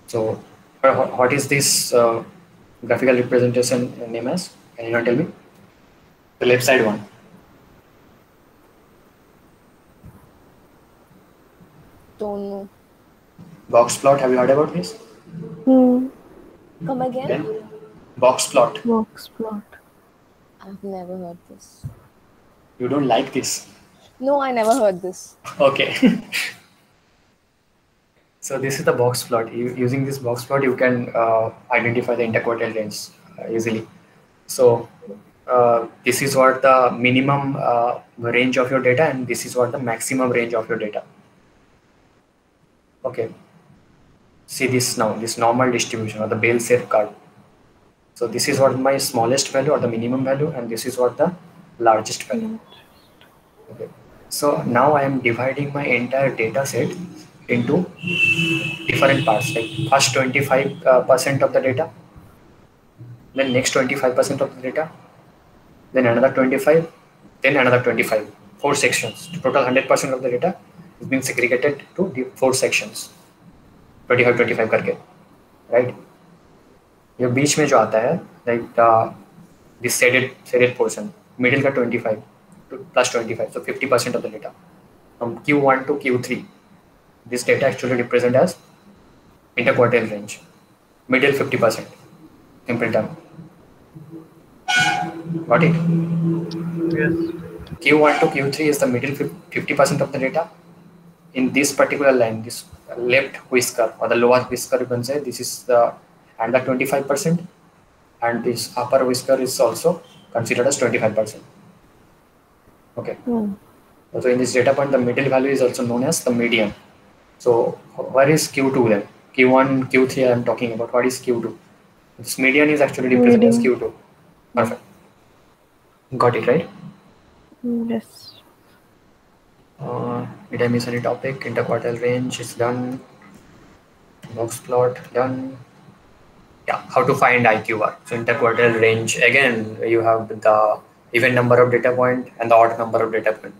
So what is this graphical representation name as? Can you tell me? The left side one. Don't know. Box plot. Have you heard about this? Hmm. Come again? Then box plot. Box plot. I've never heard this. You don't like this? No, I never heard this. Okay. So this is the box plot. Using this box plot, you can identify the interquartile range easily. So this is what the minimum range of your data, and this is what the maximum range of your data. Okay. See this now, this normal distribution or the bell-shaped curve. So this is what my smallest value or the minimum value, and this is what the largest value. Okay. So now I am dividing my entire data set into different parts, like first 25% of the data, then next 25% of the data, then another 25, then another 25. 4 sections. Total 100% of the data is being segregated to the 4 sections. 25 करके, right? ये बीच में जो आता है, like this shaded portion, middle का 25 plus 25, so 50% of the data from Q1 to Q3. This data actually represent as interquartile range, middle 50%. Simple term. Got it? Yes. Q1 to Q3 is the middle 50% of the data. In this particular line, this left whisker or the lower whisker, you can say this is the under 25%, and this upper whisker is also considered as 25%. Okay. So in this data point, the middle value is also known as the median. So where is Q2 then? Q1, Q3 I am talking about. What is Q2? This median is actually represented as Q2. Perfect. Got it, right? Yes. Did I miss any topic? Interquartile range is done. Box plot done. Yeah, how to find IQR. So interquartile range, again, you have the even number of data point and the odd number of data point.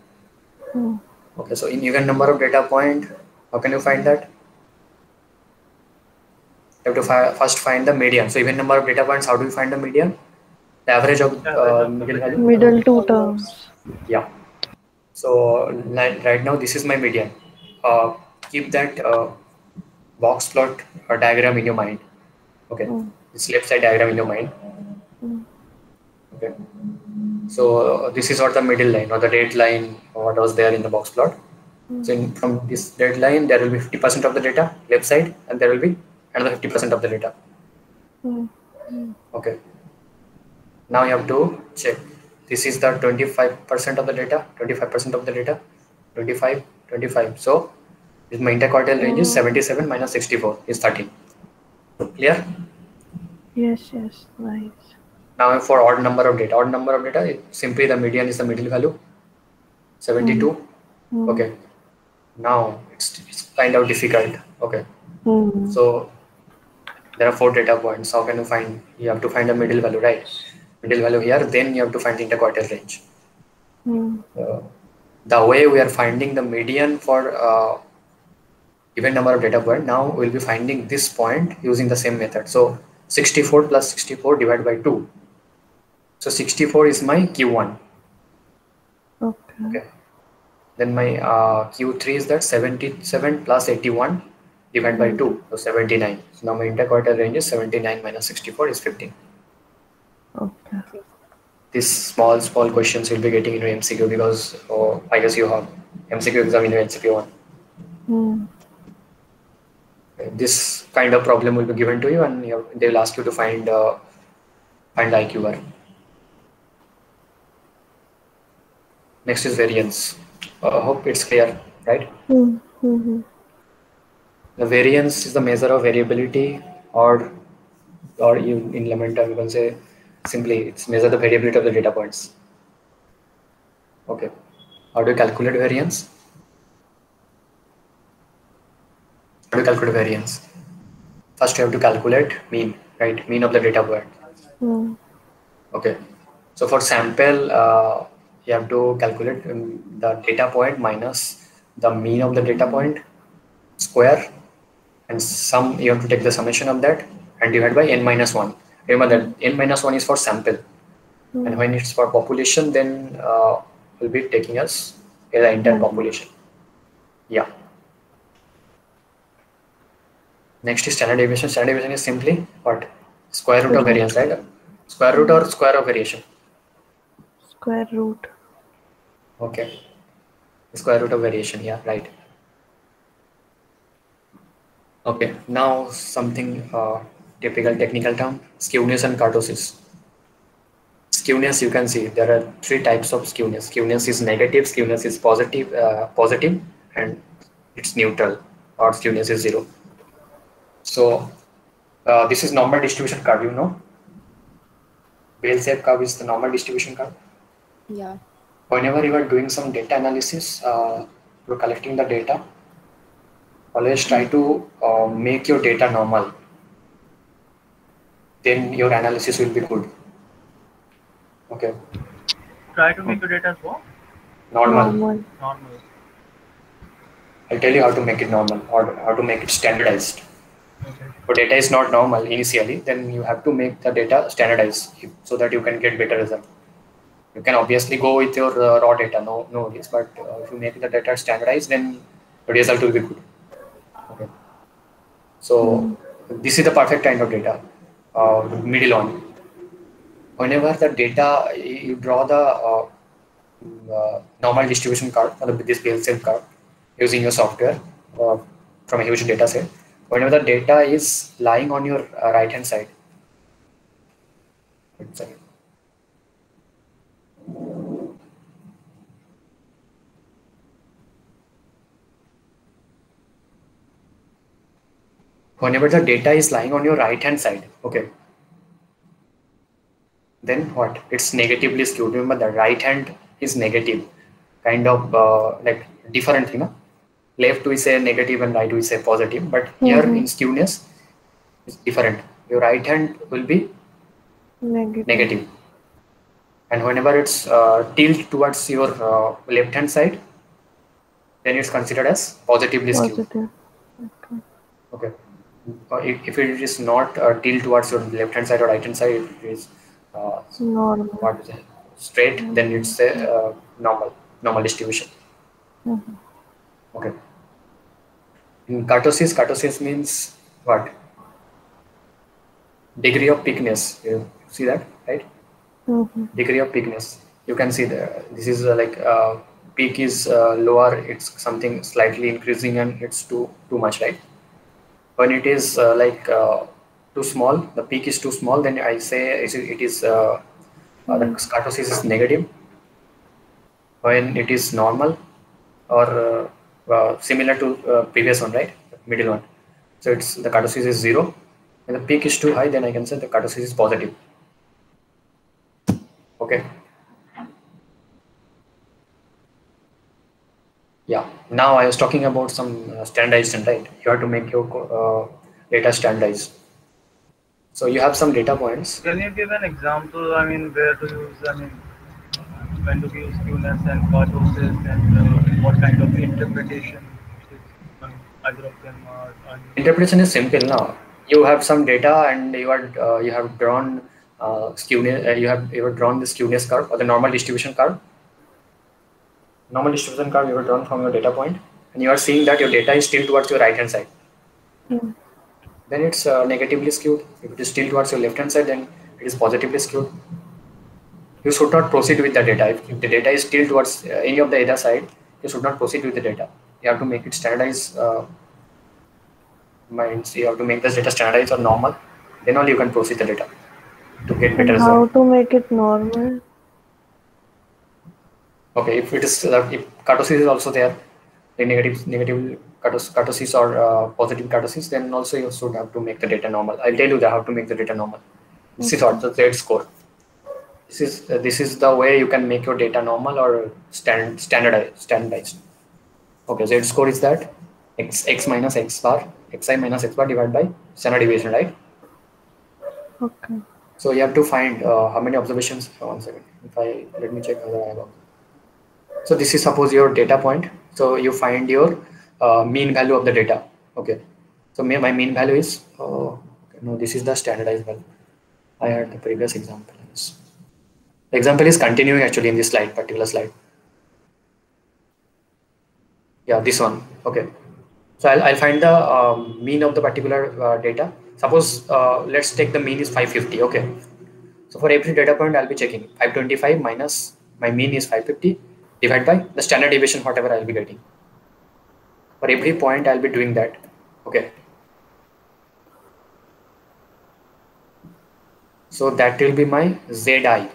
Okay, so in even number of data point, how can you find that? You have to first find the median. So even number of data points, how do you find the median? The average of middle value? Middle two terms. Yeah. So right now, this is my median. Keep that box plot diagram in your mind. Okay, this left side diagram in your mind. Okay. So this is what the middle line or the red line or what was there in the box plot. So from this red line, there will be 50% of the data left side, and there will be another 50% of the data. Okay. Now you have to check. This is the 25% of the data, 25% of the data, 25, 25. So this my interquartile range is 77 minus 64 is 13. Clear? Yes, nice. Now for odd number of data, simply the median is the middle value, 72. Okay. Now it's kind of difficult. Okay. So there are 4 data points. How can you find? You have to find the middle value, right? Middle value here. Then you have to find the interquartile range. The way we are finding the median for even number of data point, now we'll be finding this point using the same method. So 64 plus 64 divided by 2. So 64 is my Q1. Okay. Then my Q3 is that 77 plus 81 divided by 2. So 79. So now my interquartile range is 79 minus 64 is 15. Okay. These small questions you'll be getting in your MCQ because I guess you have MCQ exam in your HCP1. Okay. Okay, this kind of problem will be given to you, and they will ask you to find the IQR. Next is variance. Hope it's clear, right? Mm-hmm. The variance is the measure of variability, or you in layman term you can say simply it's measure the variability of the data points. Okay, how do you calculate variance? How do you calculate variance? First, you have to calculate mean, right? Mean of the data point. Mm. Okay, so for sample, you have to calculate the data point minus the mean of the data point square, and you have to take the summation of that and divide by n minus 1. Remember that n minus 1 is for sample, and when it's for population, then we'll be taking as the entire population. Yeah. Next is standard deviation. Standard deviation is simply what? Square root of variance, right? Square root or square of variation? Square root. Okay. Square root of variation, yeah, right. Okay, now something typical technical term, skewness and kurtosis. Skewness, you can see there are 3 types of skewness. Skewness is negative, skewness is positive, and it's neutral, or skewness is 0. So this is normal distribution curve, you know. Bell-shaped curve is the normal distribution curve. Yeah. Whenever you are doing some data analysis, you're collecting the data, always try to make your data normal. Then your analysis will be good. Okay. Try to make your data as what? Normal. Normal. I'll tell you how to make it normal, or how to make it standardized. Okay. If data is not normal initially, then you have to make the data standardized so that you can get better result. You can obviously go with your raw data, no worries, but if you make the data standardized, then the result will be good. Okay. So this is the perfect kind of data, middle one. Whenever the data, you draw the normal distribution curve, or this Bell-shaped curve, using your software from a huge data set. Whenever the data is lying on your right hand side, whenever the data is lying on your right hand side, okay, then what? It's negatively skewed. Remember, the right hand is negative, kind of like different, you know. Left we say negative and right we say positive, but here in skewness it's different. Your right hand will be negative. And whenever it's tilt towards your left hand side, then it's considered as positively skewed. Okay. If it is not tilt towards your left hand side or right hand side, it is what is it? Straight, then it's a normal distribution. Okay. In kurtosis means what? Degree of peakness. You see that, right? Degree of peakness. You can see this is like peak is lower. It's something slightly increasing, and it's too much, right? When it is too small, the peak is too small, then I say it is the kurtosis is negative. When it is normal, or similar to previous one, right? Middle one. So it's the kurtosis is 0. When the peak is too high, then I can say the kurtosis is positive. Okay. Yeah. Now I was talking about some standardization, right? You have to make your data standardized. So you have some data points. Can you give an example? I mean, where to use? I mean, when to use skewness and kurtosis, and what kind of interpretation? Either of them are. Interpretation is simple now. You have some data, and you have drawn skewness. You have drawn the skewness curve, or the normal distribution curve. Normal distribution curve you have drawn from your data point, and you are seeing that your data is still towards your right hand side. Then it's negatively skewed. If it is still towards your left hand side, then it is positively skewed. You should not proceed with the data. If the data is still towards any of the other side, you should not proceed with the data. You have to make it standardized means you have to make this data standardized or normal. Then only you can proceed the data to get better And how result. to make it normal? Okay, if it is if kurtosis is also there, the negative kurtosis or positive kurtosis, then also you should have to make the data normal. I'll tell you how to make the data normal. This is what the Z-score. This is the way you can make your data normal or standardized. Okay, Z-score is that x minus x bar, xi minus x bar divided by standard deviation, right? Okay. So you have to find how many observations. One second. Let me check whether I have. So this is suppose your data point. So you find your mean value of the data. Okay. So my mean value is no. This is the standardized value. I had the previous example. The example is continuing actually in this particular slide. Yeah, this one. Okay. So I'll find the mean of the particular data. Suppose let's take the mean is 550. Okay. So for every data point, I'll be checking 525 minus my mean is 550 divided by the standard deviation, whatever I'll be getting. For every point, I'll be doing that. Okay. So that will be my ZI.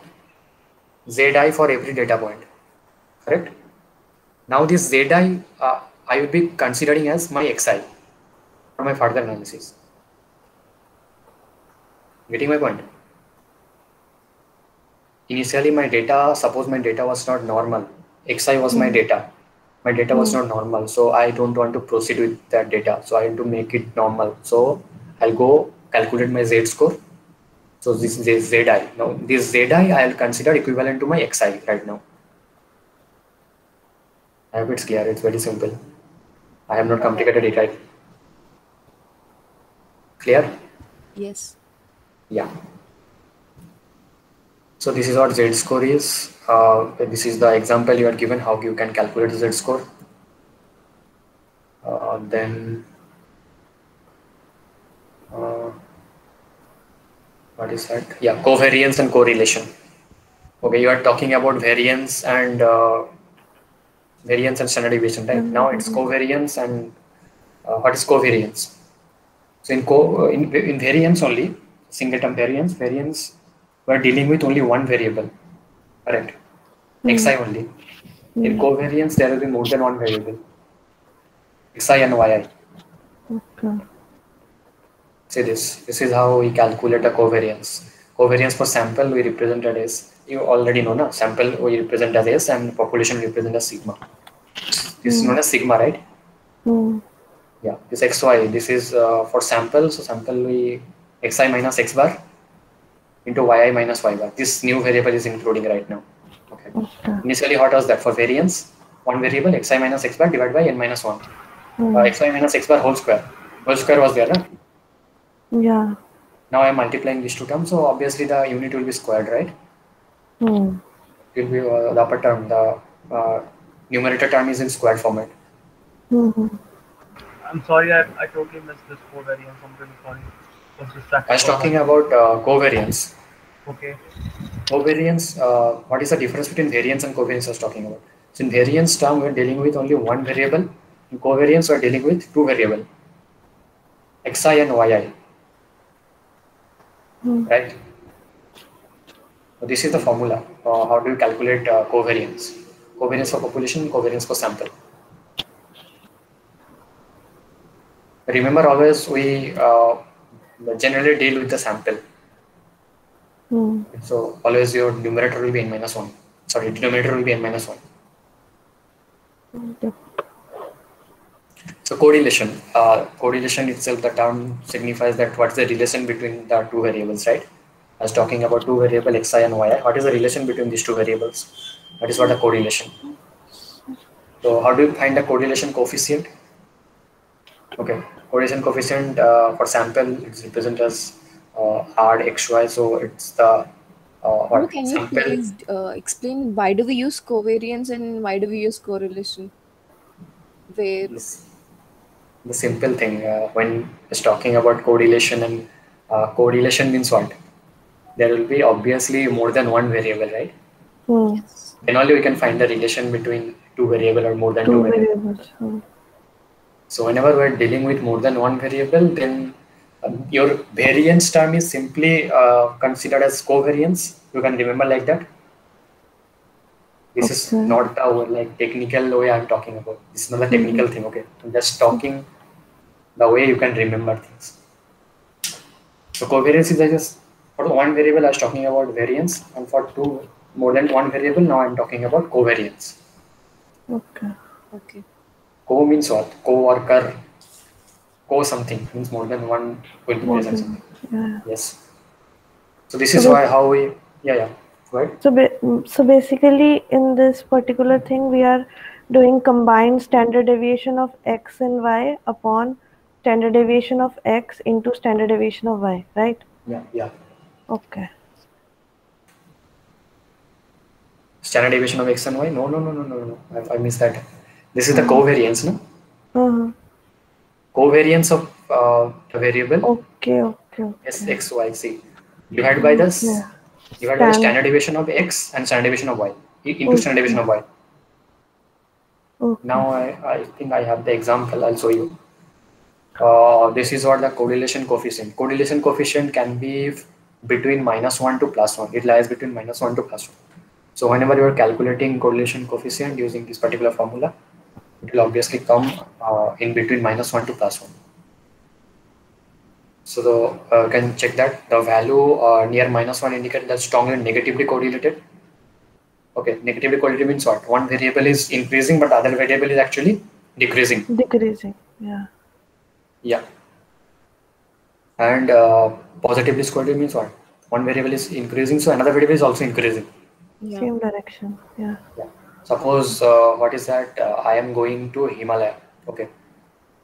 ZI for every data point. Correct? Now this ZI, I will be considering as my XI for my further analysis. Getting my point? Initially, my data, suppose my data was not normal. XI was my data. My data was not normal. So I don't want to proceed with that data. So I want to make it normal. So I'll go calculate my Z-score. So this is ZI. Now this ZI I'll consider equivalent to my XI right now. I hope it's clear. It's very simple. I have not complicated it, right? Clear? Yes. Yeah. So this is what Z-score is. This is the example you are given how you can calculate the Z-score. Then what is that? Yeah, covariance and correlation. Okay, you are talking about variance and standard deviation, right? Now it's covariance and what is covariance? So in variance only, singleton variance, we are dealing with only one variable, correct? Xi only. In covariance, there will be more than one variable, Xi and Yi. Okay. See this. This is how we calculate a covariance. Covariance for sample we represented as, you already know, na? Sample we represent as S and population we represent as sigma. This is known as sigma, right? Yeah, this xy, this is for sample. So sample we xi minus x bar into yi minus y bar. This new variable is including right now. Okay. Initially, what was that? For variance, one variable xi minus x bar divided by n minus 1. Xi minus x bar whole square. Whole square was there, right? Yeah. Now I am multiplying these two terms, so obviously the unit will be squared, right? It will be the upper term, the numerator term is in squared format. I'm sorry, I totally missed this covariance. I'm really sorry. I was talking about covariance. Okay. Covariance, what is the difference between variance and covariance I was talking about? So in variance term, we are dealing with only one variable. In covariance, we are dealing with two variables, xi and yi. Right? So this is the formula. How do you calculate covariance? Covariance for population, covariance for sample. Remember, always we generally deal with the sample. So always your numerator will be n minus 1. Sorry, denominator will be n minus 1. So correlation. Correlation itself, the term signifies that what's the relation between the two variables, right? I was talking about two variables xi and yi. What is the relation between these two variables? That is what a correlation. So how do you find a correlation coefficient? Okay, correlation coefficient for sample it's represented as r xy. So it's the Can you please explain why do we use covariance and why do we use correlation? Where the simple thing when it's talking about correlation and correlation means what? There will be obviously more than one variable, right? Then only we can find the relation between two variables or more than two variables. So whenever we're dealing with more than one variable, then your variance term is simply considered as covariance. You can remember like that. This is Okay. not the like technical way I'm talking about. This is not the technical thing. Okay, I'm just talking the way you can remember things. So covariance is just for one variable I was talking about variance, and for two more than one variable now I'm talking about covariance. Okay. Okay. Co means what? Co-worker, co-something means more than one will be More present than something. yeah. Yes. So this So is why how we right. so basically, in this particular thing, we are doing combined standard deviation of x and y upon standard deviation of x into standard deviation of y, right? Yeah. Okay. Standard deviation of x and y. No. I missed that. This is the covariance, no? Uh-huh. Covariance of the variable Okay. s Okay. x y c divided by this Yeah. divided by the Stand. standard deviation of x and standard deviation of y into standard deviation Okay. of y. Okay. Now I think I have the example. I'll show you. This is what the correlation coefficient. Correlation coefficient can be between -1 to +1. It lies between -1 to +1. So whenever you are calculating correlation coefficient using this particular formula, it will obviously come in between -1 to +1. So the can check that the value near -1 indicate that strongly negatively correlated. Okay, negatively correlated means what? One variable is increasing, but the other variable is actually decreasing. Decreasing. Yeah. Yeah. And positively correlated means what? One variable is increasing, so another variable is also increasing. Yeah. Same direction. Yeah. Yeah. Suppose what is that? I am going to Himalaya. Okay.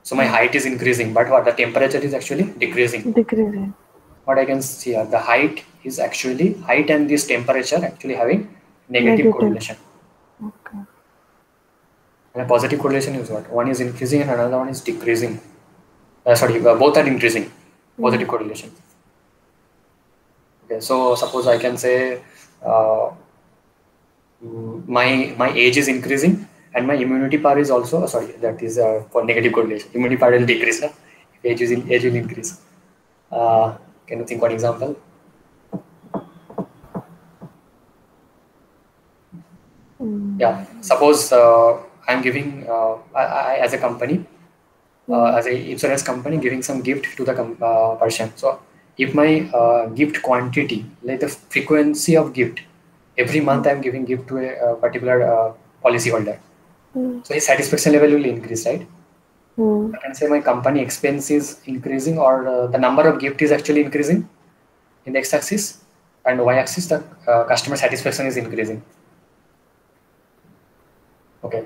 So my height is increasing, but what the temperature is actually decreasing. Decreasing. What I can see here, the height and this temperature actually having negative correlation. Okay. And a positive correlation is what? One is increasing and another one is decreasing. Both are increasing. Positive correlation. Okay, so suppose I can say my age is increasing and my immunity power is also that is for negative correlation. Immunity power will decrease. No? Age will increase. Can you think one example? Yeah, suppose I'm giving I as a company as a insurance company giving some gift to the person. So if my gift quantity, like the frequency of gift, every month I'm giving gift to a particular policy holder, so his satisfaction level will increase, right? I can say my company expense is increasing, or the number of gift is actually increasing in the x-axis, and y-axis the customer satisfaction is increasing. Okay,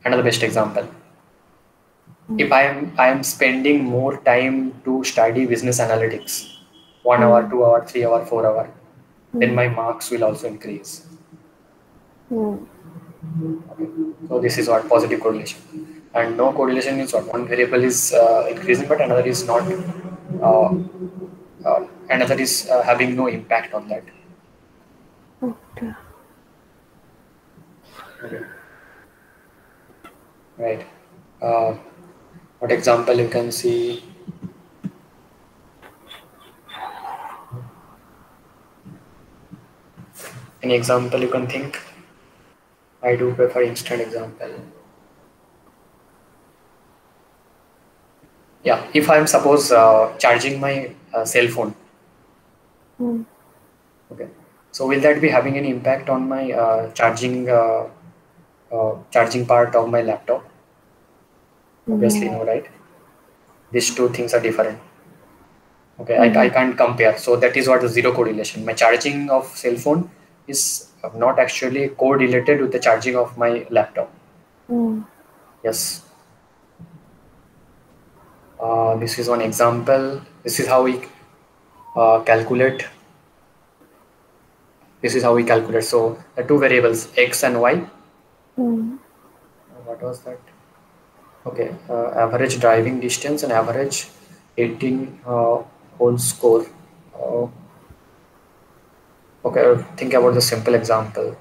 another best example. If I am spending more time to study business analytics, 1 hour, 2 hour, 3 hour, 4 hour, then my marks will also increase. Okay. So this is what positive correlation. And no correlation means what? One variable is increasing, but another is not. Another is having no impact on that. Okay. Okay. Right. What example you can see? Any example you can think? I do prefer instant example. Yeah, if I'm suppose charging my cell phone. Okay. So will that be having any impact on my charging part of my laptop? Obviously no, right? These two things are different. Okay, I can't compare. So that is what the zero correlation. My charging of cell phone is not actually correlated with the charging of my laptop. Yes. This is one example. This is how we calculate. This is how we calculate. So the two variables x and y. What was that? Okay, average driving distance and average 18 whole score. Okay, think about the simple example.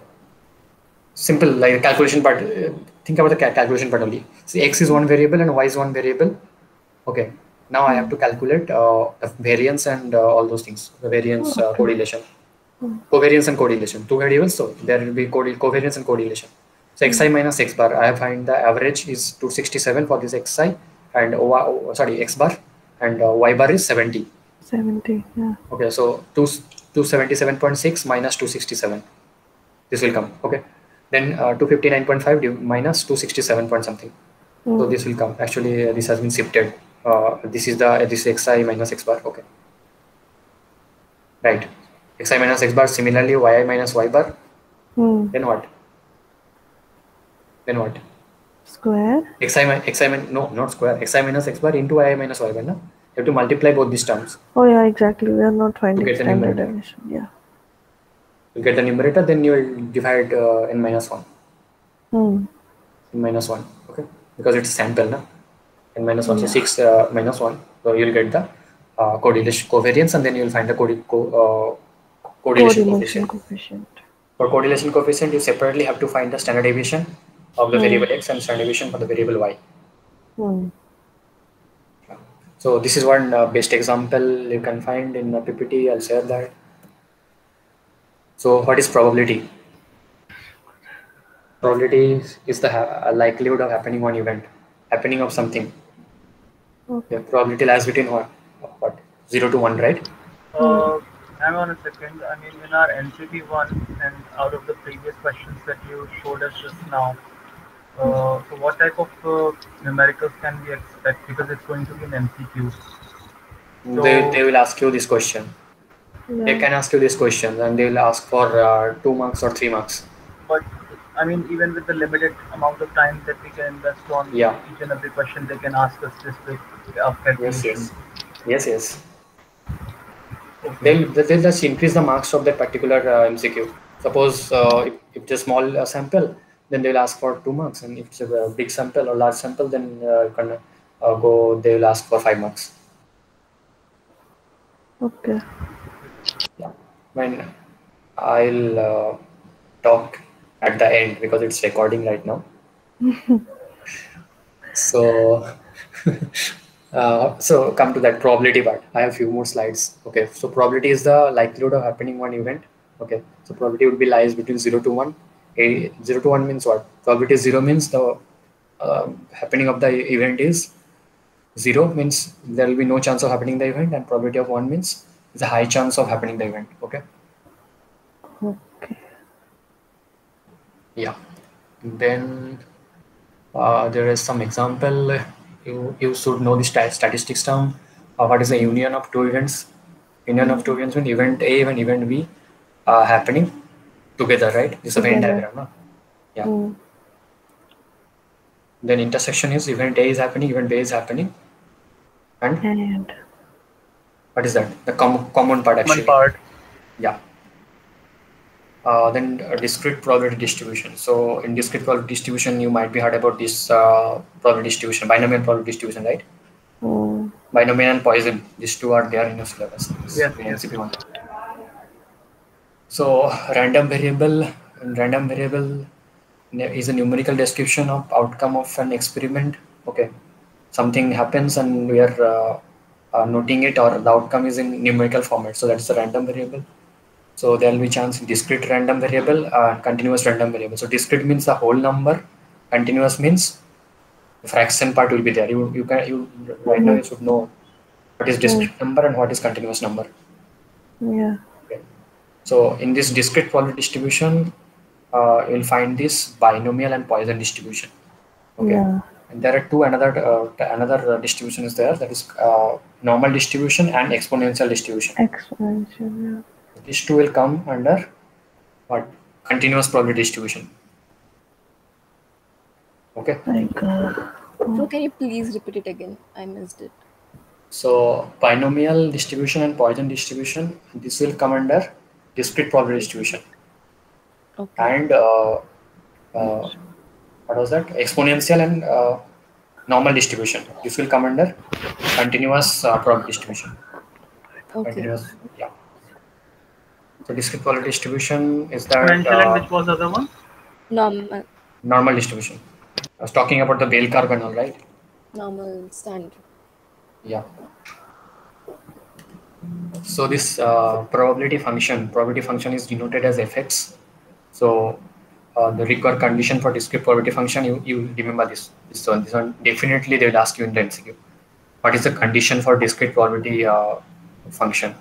Simple like calculation, but think think about the calculation part only. See, x is one variable and y is one variable. Okay. Now I have to calculate the variance and all those things. The variance, correlation, covariance and correlation. Two variables, so there will be covariance and correlation. So xi minus x bar, I find the average is 267 for this xi, and x bar, and y bar is 70. 70, yeah. Okay, so 277.6 minus 267. This will come. Okay, then 259.5 minus 267 point something. So this will come. Actually, this has been shifted. This is this xi minus x bar. Okay, right. Xi minus x bar. Similarly, yi minus y bar. Then what? Then what? Square. No, not square. Xi minus x bar into yi minus y bar. No? You have to multiply both these terms. Oh yeah, exactly. We are not finding get the standard numerator. deviation. Yeah. You get the numerator, then you will divide n minus 1. N minus 1. Okay, because it's sample, na? N minus 1. So 6 minus 1. So you will get the correlation covariance, and then you will find the correlation coefficient. For correlation coefficient, you separately have to find the standard deviation of the variable x and standard deviation for the variable y. So this is one best example you can find in the PPT. I'll share that. So what is probability? Probability is the likelihood of happening one event, happening of something. Okay. Probability lies between what 0 to 1, right? Hang on a second. I mean, in our NCP one, and out of the previous questions that you showed us just now, so what type of numericals can we expect? Because it's going to be an MCQ. So they will ask you this question. Yeah. They can ask you this question, and they will ask for 2 marks or 3 marks. But I mean, even with the limited amount of time that we can invest on each and every question, they can ask us this bit of calculation. Yes. Okay. They'll just increase the marks of that particular MCQ. Suppose if it's a small sample, then they'll ask for 2 marks, and if it's a big sample or large sample, then you can they will ask for 5 marks. Okay. Yeah. When I'll talk at the end because it's recording right now. So so come to that probability part. I have a few more slides. Okay, so probability is the likelihood of happening one event. Okay, so probability would be lies between 0 to 1. 0 to 1 means what? Probability 0 means the happening of the event is 0, means there will be no chance of happening the event, and probability of 1 means it's a high chance of happening the event. Okay. Yeah. Then there is some example. You should know the statistics term. What is the union of two events? Union of two events means event A and event B happening together, right? This is a Venn diagram, no? Yeah. Then intersection is event A is happening, event B is happening, and what is that? The common part actually. Common part. Yeah. Then discrete probability distribution. So in discrete probability distribution, you might be heard about this probability distribution, binomial probability distribution, right? Binomial and Poisson. These two are there in your syllabus. Yes. NCP1. So random variable is a numerical description of outcome of an experiment. Okay, something happens and we are noting it, or the outcome is in numerical format. So that's a random variable. So there will be chance discrete random variable, continuous random variable. So discrete means the whole number, continuous means the fraction part will be there. You right now you should know what is discrete number and what is continuous number. Yeah. Okay. So in this discrete probability distribution, you will find this binomial and Poisson distribution. Okay. Yeah. And there are two another distribution is there, that is normal distribution and exponential distribution. Exponential, yeah. These two will come under what? Continuous probability distribution. Okay. So can you please repeat it again? I missed it. So binomial distribution and Poisson distribution, this will come under discrete probability distribution. Okay. And what was that? Exponential and normal distribution. This will come under continuous probability distribution. Okay. Continuous, yeah. So discrete probability distribution is that Exponential and which was the other one? Normal. Normal distribution. I was talking about the Bell curve and all, right? Normal standard. Yeah. So this probability function is denoted as fx. So the required condition for discrete probability function, you remember this one definitely they will ask you in the MCQ. What is the condition for discrete probability function?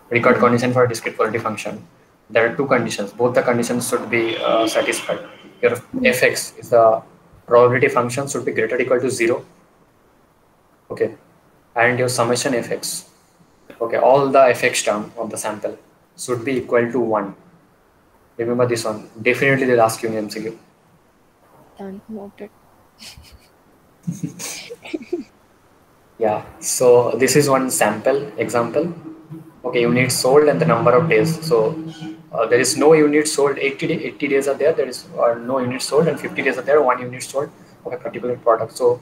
Required condition for discrete probability function. There are two conditions. Both the conditions should be satisfied. Your fx is the probability function should be greater or equal to 0. Okay, and your summation fx. Okay, all the fx term of the sample should be equal to 1. Remember this one. Definitely they'll ask you in MCQ. Done. Noted. Yeah, so this is one sample example. Okay, units sold and the number of days. So there is no unit sold, 80 days are there, there is no unit sold, and 50 days are there, 1 unit sold of a particular product. So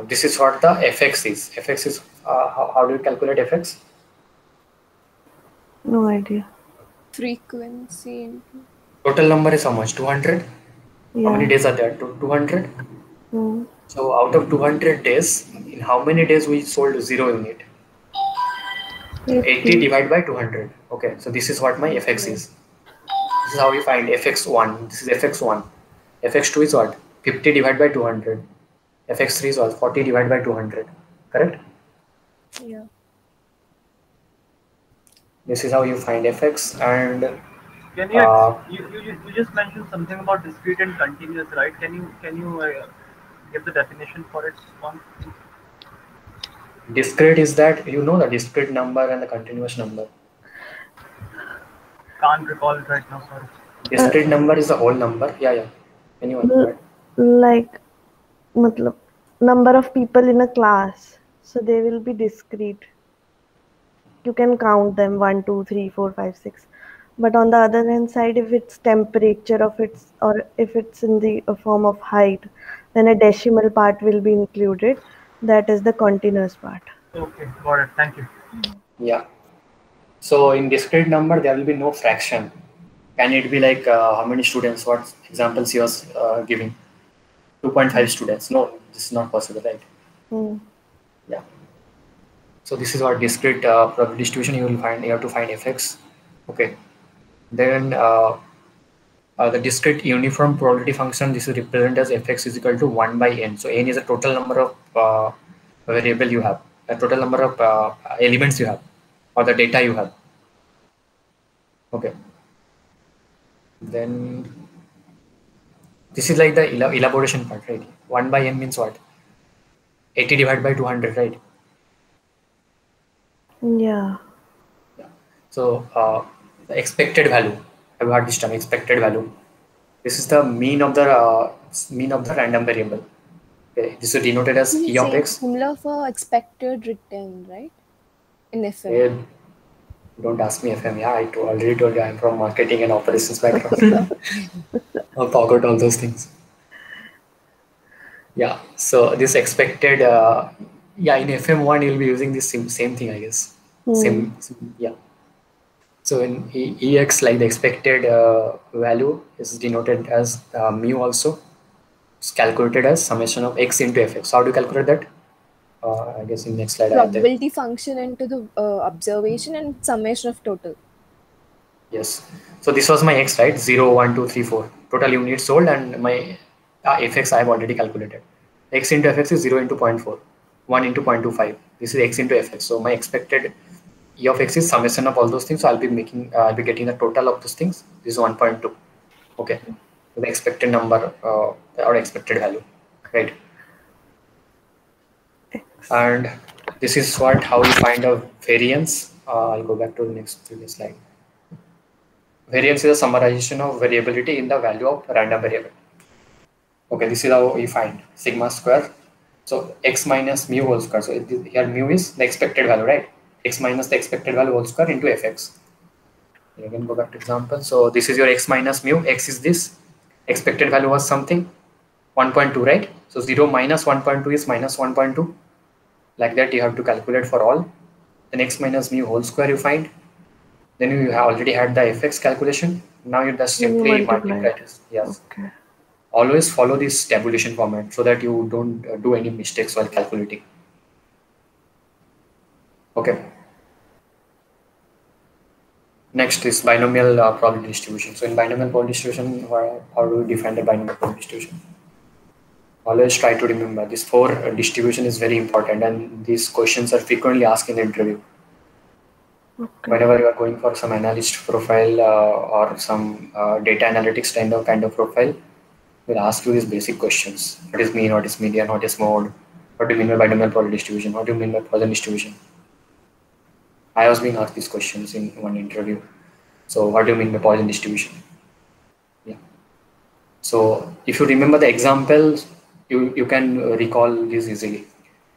this is what the fx is. Fx is, how do you calculate fx? No idea. Frequency. Total number is how much? 200? Yeah. How many days are there? 200? Hmm. So out of 200 days, in how many days we sold 0 unit? 80 divided by 200. Okay, so this is what my fx is. This is how we find fx1. This is fx1. fx2 is what? 50 divided by 200. fx3 is what? 40 divided by 200. Correct? Yeah. This is how you find fx. And Can you just mentioned something about discrete and continuous, right? Can you give the definition for it? One. Discrete is that, you know, the discrete number and the continuous number. Can't recall it right now. Sorry. Discrete number is the whole number. Yeah. Anyone? Like, matlab, number of people in a class, so they will be discrete. You can count them 1, 2, 3, 4, 5, 6. But on the other hand side, if it's temperature of its, or if it's in the form of height, then a decimal part will be included. That is the continuous part. Okay, got it. Thank you. Yeah. So in discrete number, there will be no fraction. Can it be like how many students? What examples you was giving? 2.5 students. No, this is not possible, right? Yeah. So this is what discrete probability distribution you will find. You have to find fx. Okay. Then the discrete uniform probability function, this is represented as fx is equal to 1 by n. So n is a total number of variable you have, a total number of elements you have, or the data you have. Okay. Then this is like the elaboration part, right? 1 by n means what? 80 divided by 200, right? Yeah. So the expected value. I've heard this term, expected value. This is the mean of the random variable. Okay, this is denoted as E of x. Formula for expected return, right? In FM. Yeah, don't ask me FM. Yeah, I already told you I'm from marketing and operations background. I forgot all those things. Yeah, so this expected, yeah, in FM1 you'll be using this same thing, I guess. Same, yeah. So in EX, like the expected value is denoted as mu also. It's calculated as summation of x into fx. How do you calculate that? I guess in next slide. Probability function into the observation and summation of total. Yes. So this was my x, right? 0, 1, 2, 3, 4. Total units sold, and my fx I have already calculated. X into fx is 0 into 0.4. 1 into 0.25. This is x into fx. So my expected E of x is summation of all those things. So I'll be getting the total of those things. This is 1.2. Okay. So the expected number or expected value, right? And this is how you find a variance. I'll go back to the previous slide. Variance is a summarization of variability in the value of random variable. Okay, this is how you find sigma square. So x minus mu whole square. So here mu is the expected value, right? X minus the expected value whole square into fx. Again, go back to example. So this is your x minus mu. X is this. Expected value was something 1.2, right? So 0 minus 1.2 is minus 1.2. Like that, you have to calculate for all. Then x minus mu whole square you find. Then you have already had the fx calculation. Now you just Then you simply multiply multiply it. this. Yes. Okay. Always follow this tabulation format so that you don't do any mistakes while calculating. Okay. Next is binomial probability distribution. So in binomial probability distribution, how do we define the binomial probability distribution? Always try to remember this 4 distribution is very important, and these questions are frequently asked in the interview. Okay. Whenever you are going for some analyst profile or some data analytics kind of profile, we'll ask you these basic questions. What is mean? What is median? What is mode? What do you mean by binomial probability distribution? What do you mean by Poisson distribution? I was being asked these questions in one interview. So what do you mean by Poisson distribution? Yeah. So if you remember the examples, you can recall this easily.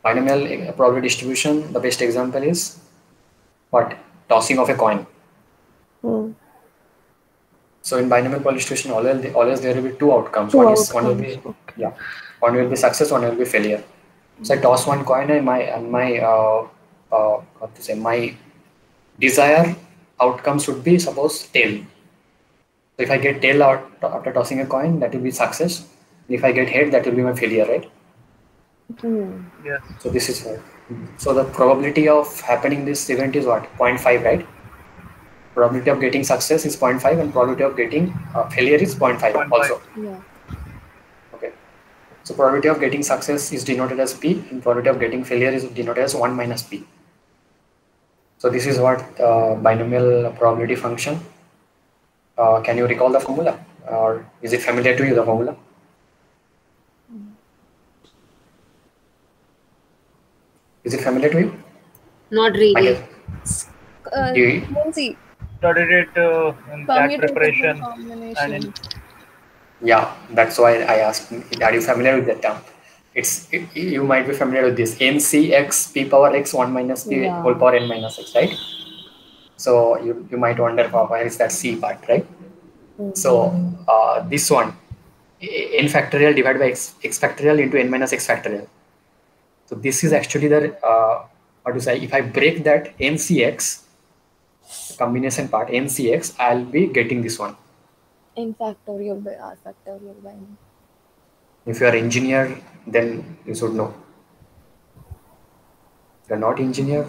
Binomial probability distribution, the best example is what? Tossing of a coin. So in binomial probability distribution, always there will be 2 outcomes. One will be Okay. one will be success, one will be failure. So I toss one coin, and my desired outcome should be suppose tail. So if I get tail out after tossing a coin, that will be success. If I get head, that will be my failure, right? Yes. So this is what. So the probability of happening this event is what? 0.5, right? Probability of getting success is 0.5, and probability of getting failure is 0.5 also. Yeah. Okay. So probability of getting success is denoted as P, and probability of getting failure is denoted as 1 minus P. So this is what binomial probability function. Can you recall the formula, or is it familiar to you, the formula? Is it familiar to you? Not really. Let's see. Studied it in that preparation. And in, Yeah, that's why I asked. Are you familiar with that term? You might be familiar with this NCX p power x 1 minus p whole power n minus x, right? So you might wonder where is that c part, right? So this one, n factorial divided by x factorial into n minus x factorial. So this is actually the what to say? If I break that NCX combination part NCX, I'll be getting this one. N factorial by R factorial by N. If you are engineer, then you should know. If you are not engineer,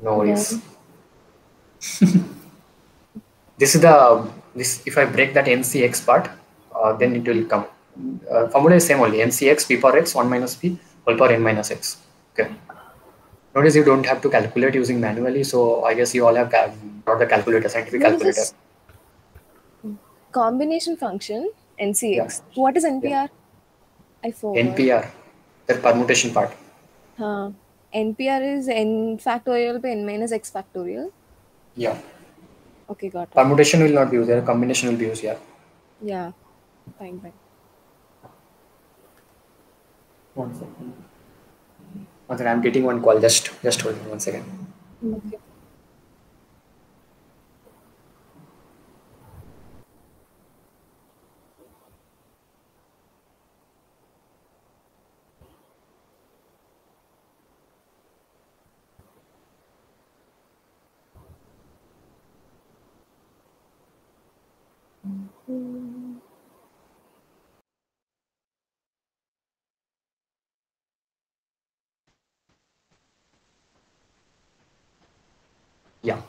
no worries. This if I break that NCX part, then it will come. Formula is same only. NCX p power x 1 minus p whole power n minus x. Okay. Notice you don't have to calculate using manually, so I guess you all have brought the calculator, scientific calculator. Combination function NCX. What is NPR? I forgot. NPR, the permutation part. NPR is n factorial by n minus x factorial. Yeah. Okay, got it. Permutation will not be used. Combination will be used. Yeah. Yeah. Fine. One second. I'm getting one call. Just hold on 1 second. Okay. Yeah.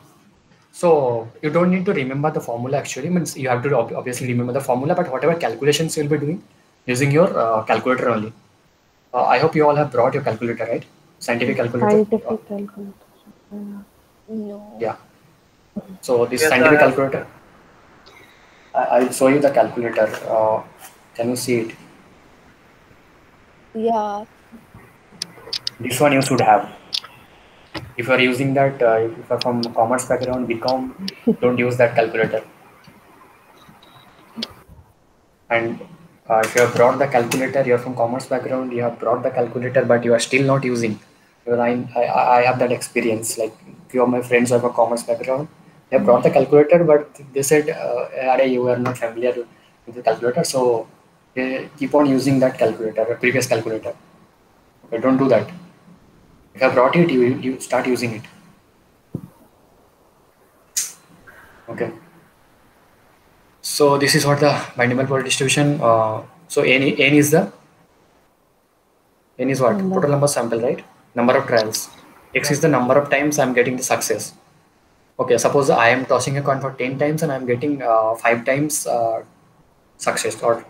So you don't need to remember the formula actually. Means you have to obviously remember the formula, but whatever calculations you'll be doing using your calculator only. I hope you all have brought your calculator, right? Scientific calculator. Scientific calculator. No. Yeah. So this scientific calculator, I'll show you the calculator. Can you see it? Yeah. This one you should have. If you are using that, if you are from commerce background, BCom, don't use that calculator. And if you have brought the calculator, you are from commerce background, you have brought the calculator, but you are still not using. Because I have that experience. Like few of my friends are from commerce background, they have brought the calculator, but they said, you are not familiar with the calculator, so they keep on using that calculator, previous calculator. But don't do that. If you have brought it, you start using it. Okay. So this is what the binomial probability distribution. So n is the n is what? Number. Total number of sample, right? Number of trials. X is the number of times I'm getting the success. Okay, suppose I am tossing a coin for 10 times and I'm getting 5 times success, or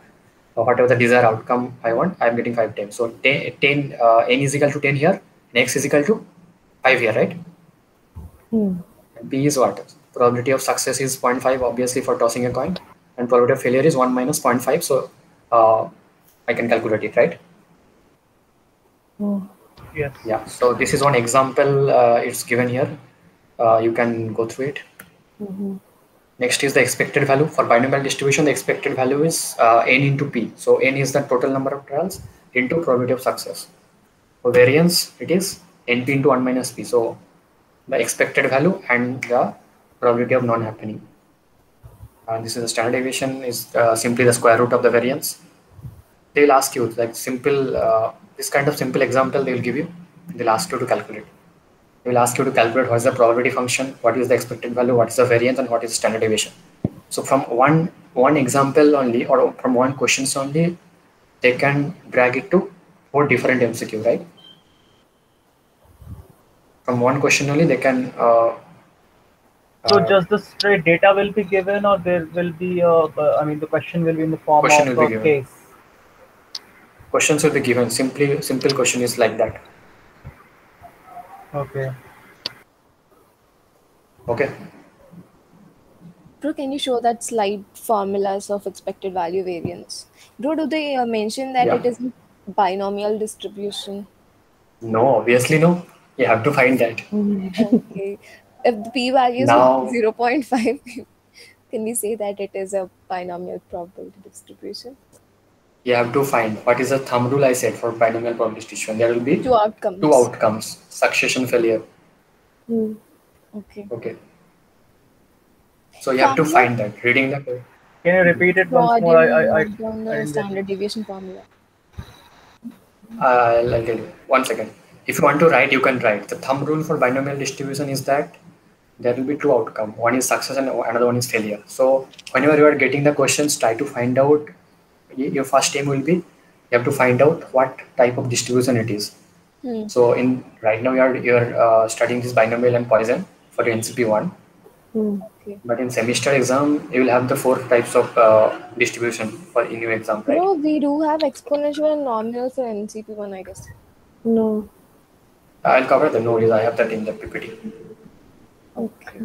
whatever the desired outcome I want, I'm getting 5 times. So 10 n is equal to 10 here, and x is equal to 5 here, right? And p is what? Probability of success is 0.5, obviously, for tossing a coin, and probability of failure is 1 minus 0.5. So I can calculate it, right? Yes. Yeah. So this is one example. It's given here. You can go through it. Next is the expected value. For binomial distribution, the expected value is n into p. So n is the total number of trials into probability of success. For variance, it is np into 1 minus p. So the expected value and the probability of non-happening. This is the standard deviation is simply the square root of the variance. They will ask you like simple, this kind of simple example they will give you. They'll ask you to calculate. They will ask you to calculate what is the probability function, what is the expected value, what is the variance, and what is the standard deviation. So from one example only, or from one questions only, they can drag it to 4 different MCQ, right? From one question only, they can. So just the straight data will be given, or there will be I mean, the question will be in the form Question of will be a given. case. Questions will be given. Simple question is like that. Okay. Okay. Bro, can you show that slide formulas of expected value variance? Bro, do they mention that Yeah. it is binomial distribution? No, obviously no. You have to find that. Okay. If the p-value is Now- 0.5, can we say that it is a binomial probability distribution? You have to find what is the thumb rule I said for binomial probability distribution. There will be 2 outcomes. 2 outcomes: succession, failure. Okay. Okay. So you have to Formula? find that. Reading the Can you repeat it No, I once more? didn't I note down the didn't get standard deviation formula. I'll tell you. 1 second. If you want to write, you can write. The thumb rule for binomial distribution is that there will be 2 outcomes. One is success and another one is failure. So whenever you are getting the questions, try to find out. Your first aim will be you have to find out what type of distribution it is. So right now you're studying this binomial and Poisson for NCP 1. Okay. But in semester exam, you will have the 4 types of distribution for in your exam, right? No, we do have exponential and nominal for NCP1, I guess. No. I'll cover the nodes. I have that in the PPT. Okay.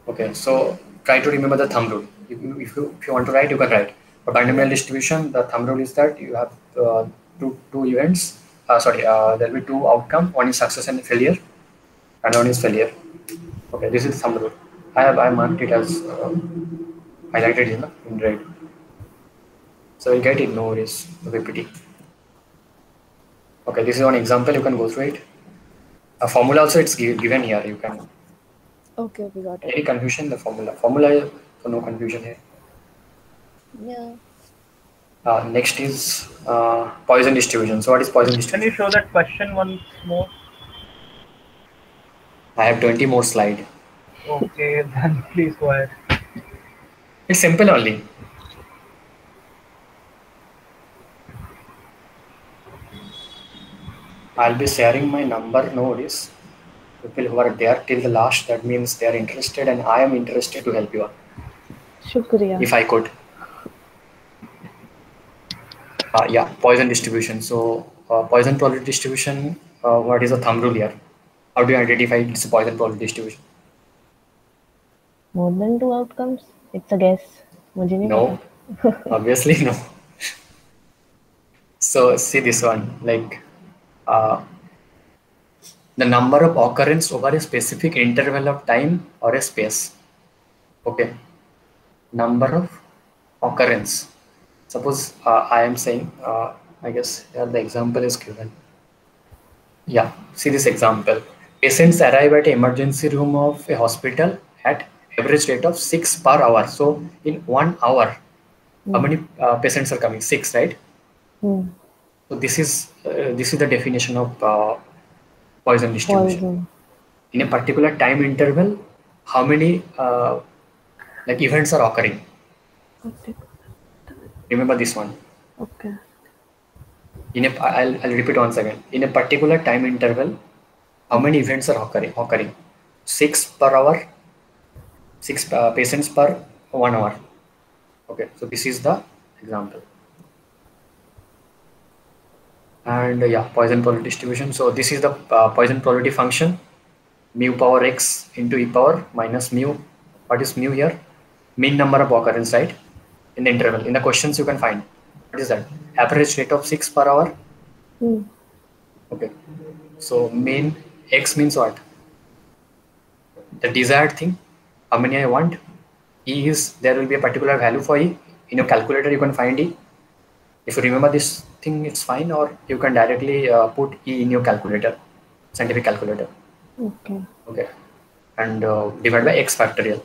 Okay, so try to remember the thumb rule. If you want to write, you can write. For binomial distribution, the thumb rule is that you have two events. There will be 2 outcomes. One is success and failure, and one is failure. Okay, this is thumb rule. I marked it as highlighted in red. So you get it. No worries. PPT. Okay, this is one example. You can go through it. A formula also it's given here. You can. Okay, we got it. Any confusion? The formula, so no confusion here. Yeah. Next is Poisson distribution. So what is Poisson Can distribution? you show that question once more? I have 20 more slides. Okay, then please go ahead. It's simple only. I'll be sharing my number. No worries. People who are there till the last, that means they are interested, and I am interested to help you out. Shukriya. If I could. Yeah, Poisson distribution. So Poisson probability distribution, what is the thumb rule here? How do you identify it's a Poisson probability distribution? More than 2 outcomes? It's a guess. मुझे नहीं No, obviously no. So see this one, like the number of occurrence over a specific interval of time or a space. Okay, number of occurrence. Suppose I am saying, I guess here the example is given. Yeah, see this example. Patients arrive at an emergency room of a hospital at average rate of 6 per hour. So in 1 hour, how many patients are coming? 6, right? So this is the definition of Poisson distribution. Poisson. In a particular time interval, how many like events are occurring. Okay. Remember this one. Okay. I'll repeat once again. In a particular time interval, how many events are occurring? 6 per hour, 6 patients per 1 hour. Okay, so this is the example. And yeah, Poisson probability distribution. So this is the Poisson probability function, mu power x into e power minus mu. What is mu here? Mean number of occurrence, right? In the interval. In the questions you can find. What is that? Average rate of 6 per hour. Hmm. Okay. So mean x means what? The desired thing. How many I want? E is, there will be a particular value for E. In your calculator you can find E. If you remember this thing, it's fine, or you can directly put E in your calculator, scientific calculator. Okay. Okay. And divide by x factorial.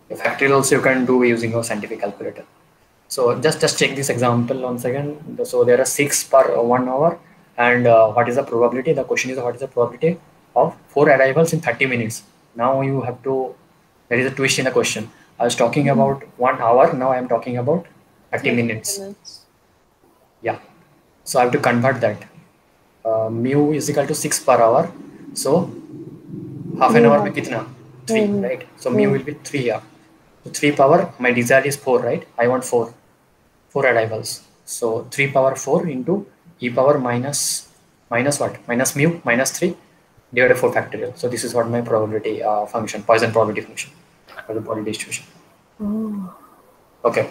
The factorial also you can do using your scientific calculator. So just check this example once again. So there are 6 per 1 hour, and what is the probability? The question is what is the probability of 4 arrivals in 30 minutes? Now you have to, there is a twist in the question. I was talking about 1 hour, now I am talking about 30 minutes. Yeah, so I have to convert that. Mu is equal to 6 per hour. So half an hour में कितना? 3, right? So mu will be 3 here. So 3 power, my desired is 4, right? I want 4 arrivals. So 3 power 4 into e power minus what? Minus mu minus 3 divided by 4 factorial. So this is what my probability function, Poisson probability function for the probability distribution. Okay.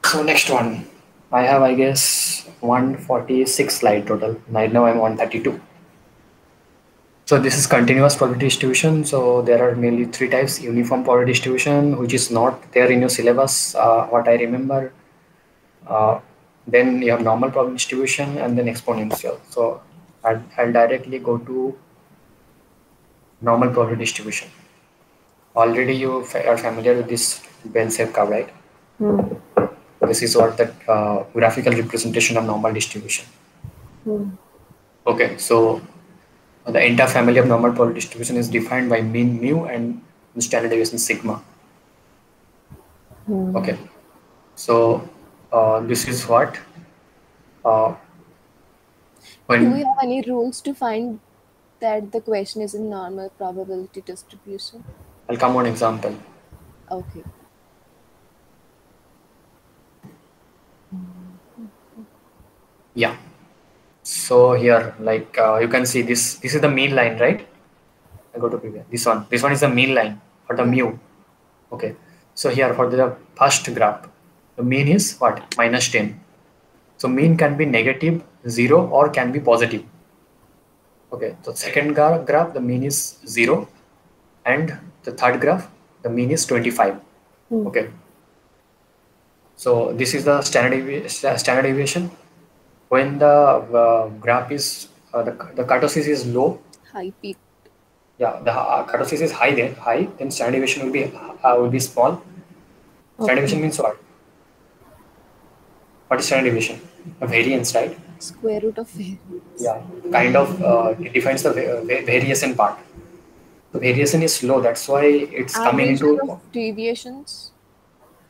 So next one, I have, I guess, 146 slide total. Right now I'm 132. So this is continuous probability distribution. So there are mainly 3 types: uniform probability distribution, which is not there in your syllabus, what I remember. Then you have normal probability distribution, and then exponential. So I'll directly go to normal probability distribution. Already you are familiar with this Bell-shaped curve, right? This is what the graphical representation of normal distribution. Okay, so the entire family of normal probability distribution is defined by mean mu and standard deviation sigma. Okay, so this is what when Do we have any rules to find that the question is in normal probability distribution? I'll come on example. Okay. Yeah. So here, like you can see this is the mean line, right? I go to previous. This one is the mean line for the mu. Okay. So here for the first graph, the mean is what? Minus 10. So mean can be negative, 0, or can be positive. Okay. So second graph, the mean is 0, and the third graph, the mean is 25. Okay. So this is the standard deviation. When the graph is the kurtosis is low, High peak. yeah, the kurtosis is high, then standard deviation will be small. Standard deviation means what? What is standard deviation? A variance, right? Square root of variance. Yeah, kind of it defines the variation part. The variation is low, that's why it's coming Average into of deviations.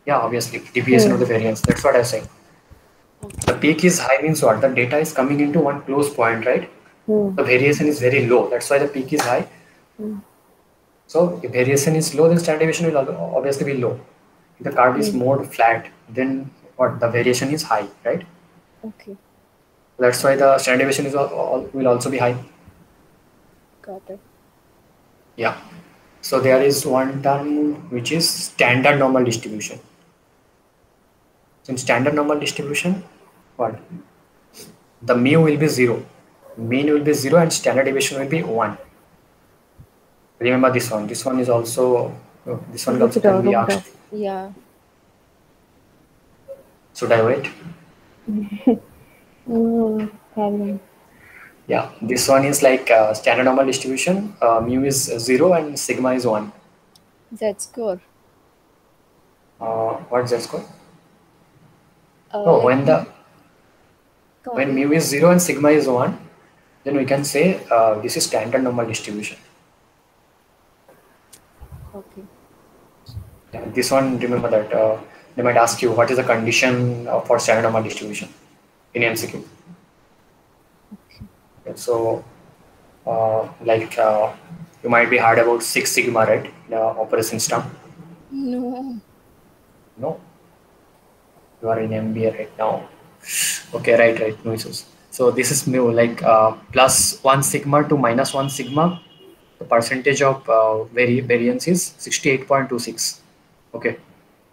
yeah, obviously deviation of the variance. That's what I say. The peak is high means what? The data is coming into one close point, right? The variation is very low. That's why the peak is high. So if variation is low, then standard deviation will obviously be low. If the curve is more flat, then what? The variation is high, right? Okay. That's why the standard deviation is will also be high. Got it. Yeah. So there is one term which is standard normal distribution. In standard normal distribution, what? The mu will be 0, mean will be 0, and standard deviation will be 1. Remember this one. This one is also can be asked. Yeah. Should I wait? Yeah, this one is like standard normal distribution. Mu is 0 and sigma is 1. Z-score. What's Z-score? No, when mu is 0 and sigma is 1, then we can say this is standard normal distribution. Okay. This one, remember that they might ask you what is the condition for standard normal distribution in MCQ. Okay, so you might be heard about Six Sigma, right? The operations term. No. No, you are in MBA right now. Okay, right, no issues. So this is mu, like plus 1 sigma to minus 1 sigma. The percentage of variance is 68.26. Okay.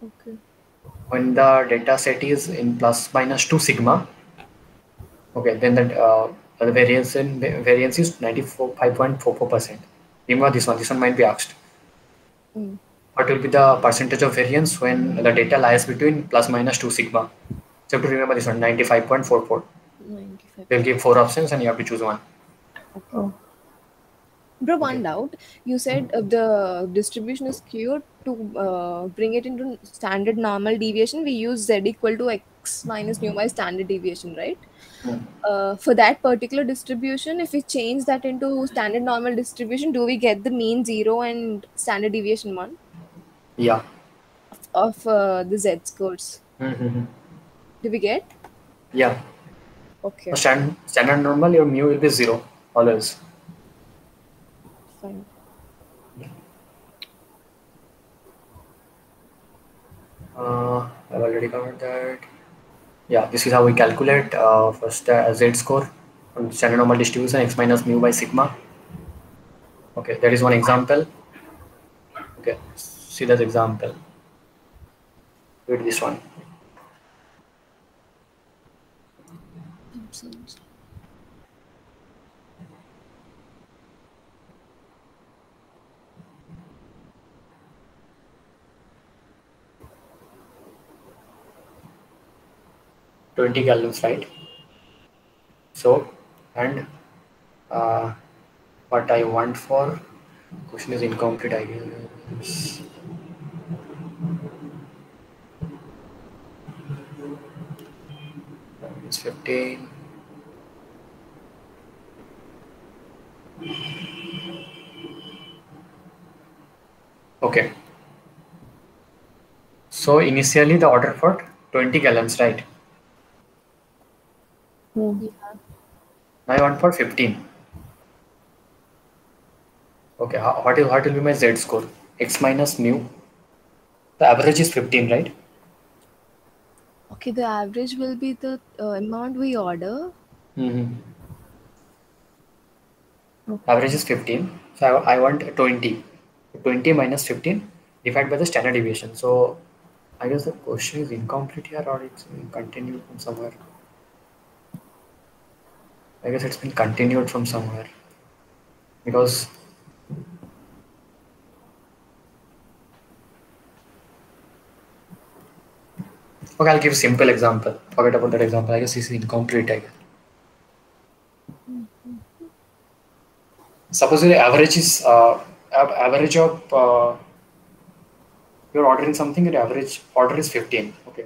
Okay. When the data set is in plus minus 2 sigma, okay, then the variance is 95.44%. Remember this one. This one might be asked. What will be the percentage of variance when the data lies between plus minus 2 sigma? So you have to remember this one, 95.44. 95. They'll give 4 options and you have to choose one. Oh. Bro, one doubt. You said the distribution is skewed. To bring it into standard normal deviation, we use z equal to x minus mu by standard deviation, right? For that particular distribution, if we change that into standard normal distribution, do we get the mean 0 and standard deviation 1 Yeah. of the z scores? Do we get? Yeah. Okay. So standard normal, your mu will be 0 always. Fine. I've already covered that. Yeah, this is how we calculate first z score on standard normal distribution x minus mu by sigma. Okay, that is one example. Okay, see that example. Read this one. $20 gallons, right? So, and what I want for question is incomplete, I guess. It's 15. Okay. So initially the order for 20 gallons, right? Yeah. Now I want for 15. Okay, what will be my z score? X minus mu. The average is 15, right? Okay, the average will be the amount we order. Average is 15. So I want 20. 20 minus 15 divided by the standard deviation. So I guess the question is incomplete here, or it's been continued from somewhere. I guess it's been continued from somewhere. Because okay, I'll give a simple example. Forget about that example. I guess this is incomplete, I guess. Suppose the average is average of you're ordering something, and average order is 15. Okay.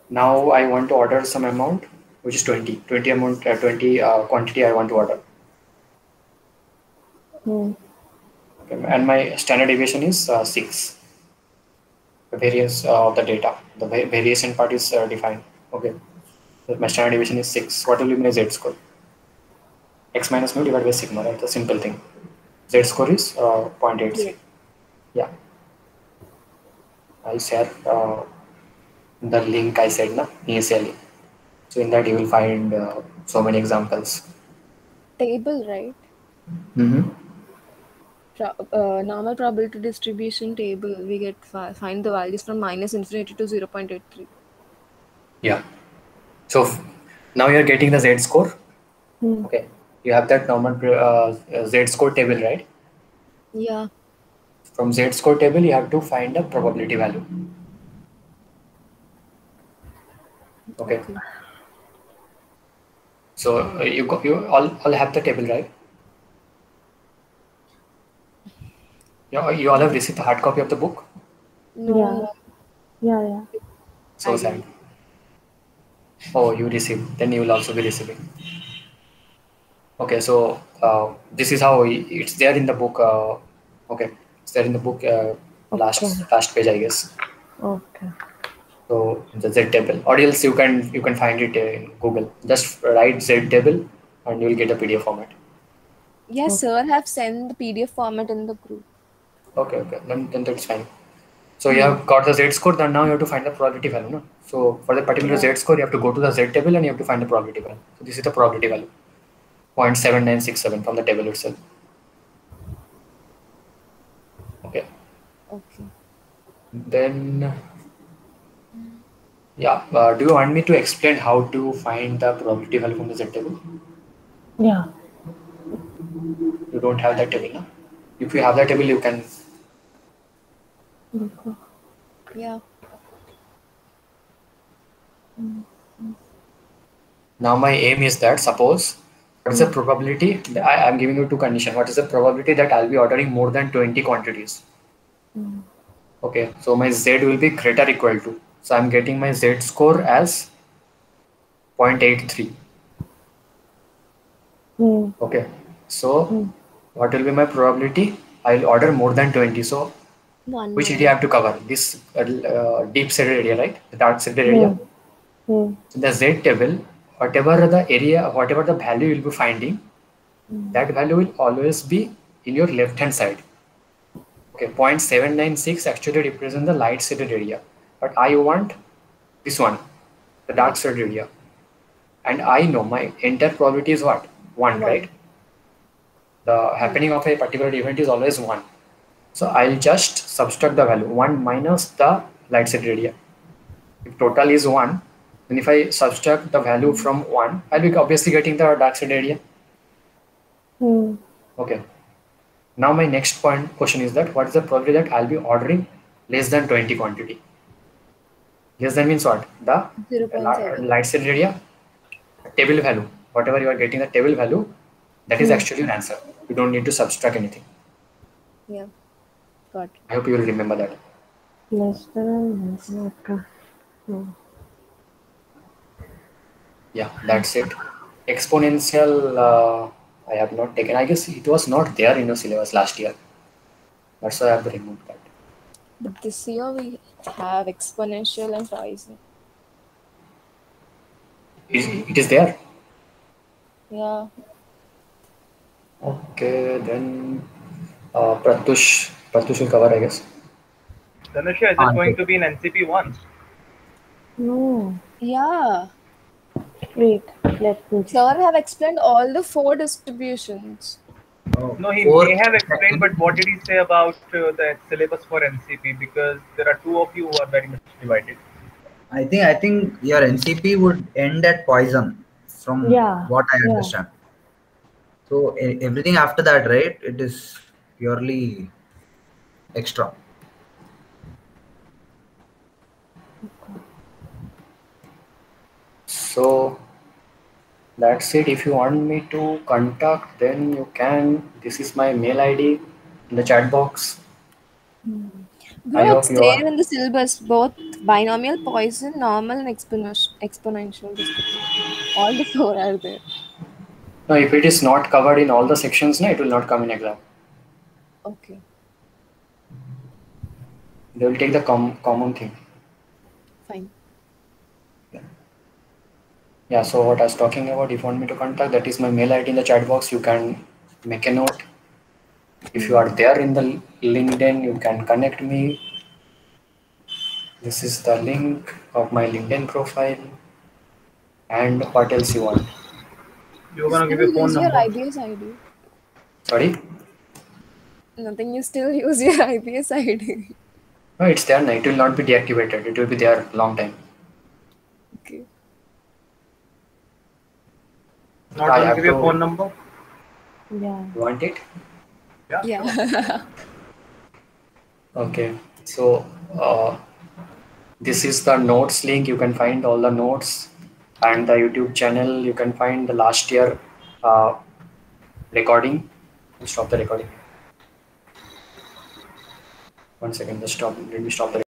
Now I want to order some amount, which is 20. 20 amount, 20 quantity I want to order. Okay, and my standard deviation is 6. The variance of the data, the variation part is defined. Okay, so my standard deviation is 6. What will be my z score? X minus mu divided by sigma, right? The simple thing. Z score is 0.86. Yeah. I'll share the link I said initially. So in that you will find so many examples. Table, right? Normal probability distribution table. We get find the values from minus infinity to 0.83. Yeah. So now you are getting the z score. Okay. You have that normal z score table, right? Yeah. From z score table, you have to find the probability value. Okay. So you all have the table, right? You all have received the hard copy of the book? No. Yeah. So sad. Oh, you received. Then you will also be receiving. Okay, so this is how it's there in the book. Okay, it's there in the book. Okay. last page, I guess. Okay. So the Z table, or else you can find it in Google. Just write Z table, and you'll get a PDF format. Yes, sir. Have sent the PDF format in the group. Okay, then that's fine. So you have got the Z score, then now you have to find the probability value. No? So for the particular Z score, you have to go to the Z table and you have to find the probability value. So this is the probability value, 0.7967 from the table itself. Okay. Okay. Then, yeah, do you want me to explain how to find the probability value from the Z table? Yeah. You don't have that table, no? If you have that table, you can. Yeah. Now my aim is that, suppose, what is the probability? I'm giving you two conditions. What is the probability that I'll be ordering more than 20 quantities? Okay, so my Z will be greater or equal to. So I'm getting my Z score as 0.83. Okay, so what will be my probability? I'll order more than 20. So which area I have to cover? This deep shaded area, right? The dark shaded area. So the Z table, whatever the area, whatever the value you'll be finding, that value will always be in your left hand side. Okay, 0.796 actually represents the light shaded area, but I want this one, the dark shaded area, and I know my entire probability is what? 1, right? The happening of a particular event is always 1. So I'll just subtract the value 1 minus the light shaded area. If total is 1, then if I subtract the value from 1, I'll be obviously getting the dark shaded area. Okay. Now my next question is that what is the probability that I'll be ordering less than 20 quantity? Less than means what? The 0.7. light shaded area, table value, whatever you are getting the table value, that is actually your answer. You don't need to subtract anything. Yeah. Got it. I hope you will remember that. Less than. Okay. Yeah, that's it. Exponential, I have not taken. I guess it was not there in your syllabus last year. That's why I have removed that. But this year we have exponential and Poisson. It is there. Yeah. Okay, then Pratush will cover, I guess. Dhanusha, is it going to be in NCP 1? No. Yeah. Wait. Let me. Sir have explained all the 4 distributions. No, he may have explained, but what did he say about the syllabus for NCP? Because there are 2 of you who are very much divided. I think your NCP would end at Poison, from what I understand. So everything after that, right? It is purely extra. So that's it. If you want me to contact, then you can. This is my mail ID in the chat box. Bro, it's there in the syllabus, both binomial, Poisson, normal, and exponential distribution. All the 4 are there. No, if it is not covered in all the sections, it will not come in exam. Okay. They will take the common thing. Fine. Yeah, so what I was talking about, if you want me to contact, that is my mail ID in the chat box. You can make a note. If you are there in the LinkedIn, you can connect me. This is the link of my LinkedIn profile. And what else you want? You're going to give your phone number. IBS ID. Sorry? Nothing, you still use your IBS ID. No, it's there. No, it will not be deactivated. It will be there long time. Okay. Not going to give your phone number? Yeah. You want it? Yeah. Okay. So this is the notes link. You can find all the notes, and the YouTube channel. You can find the last year recording. Stop the recording. 1 second. Just stop. Let me stop the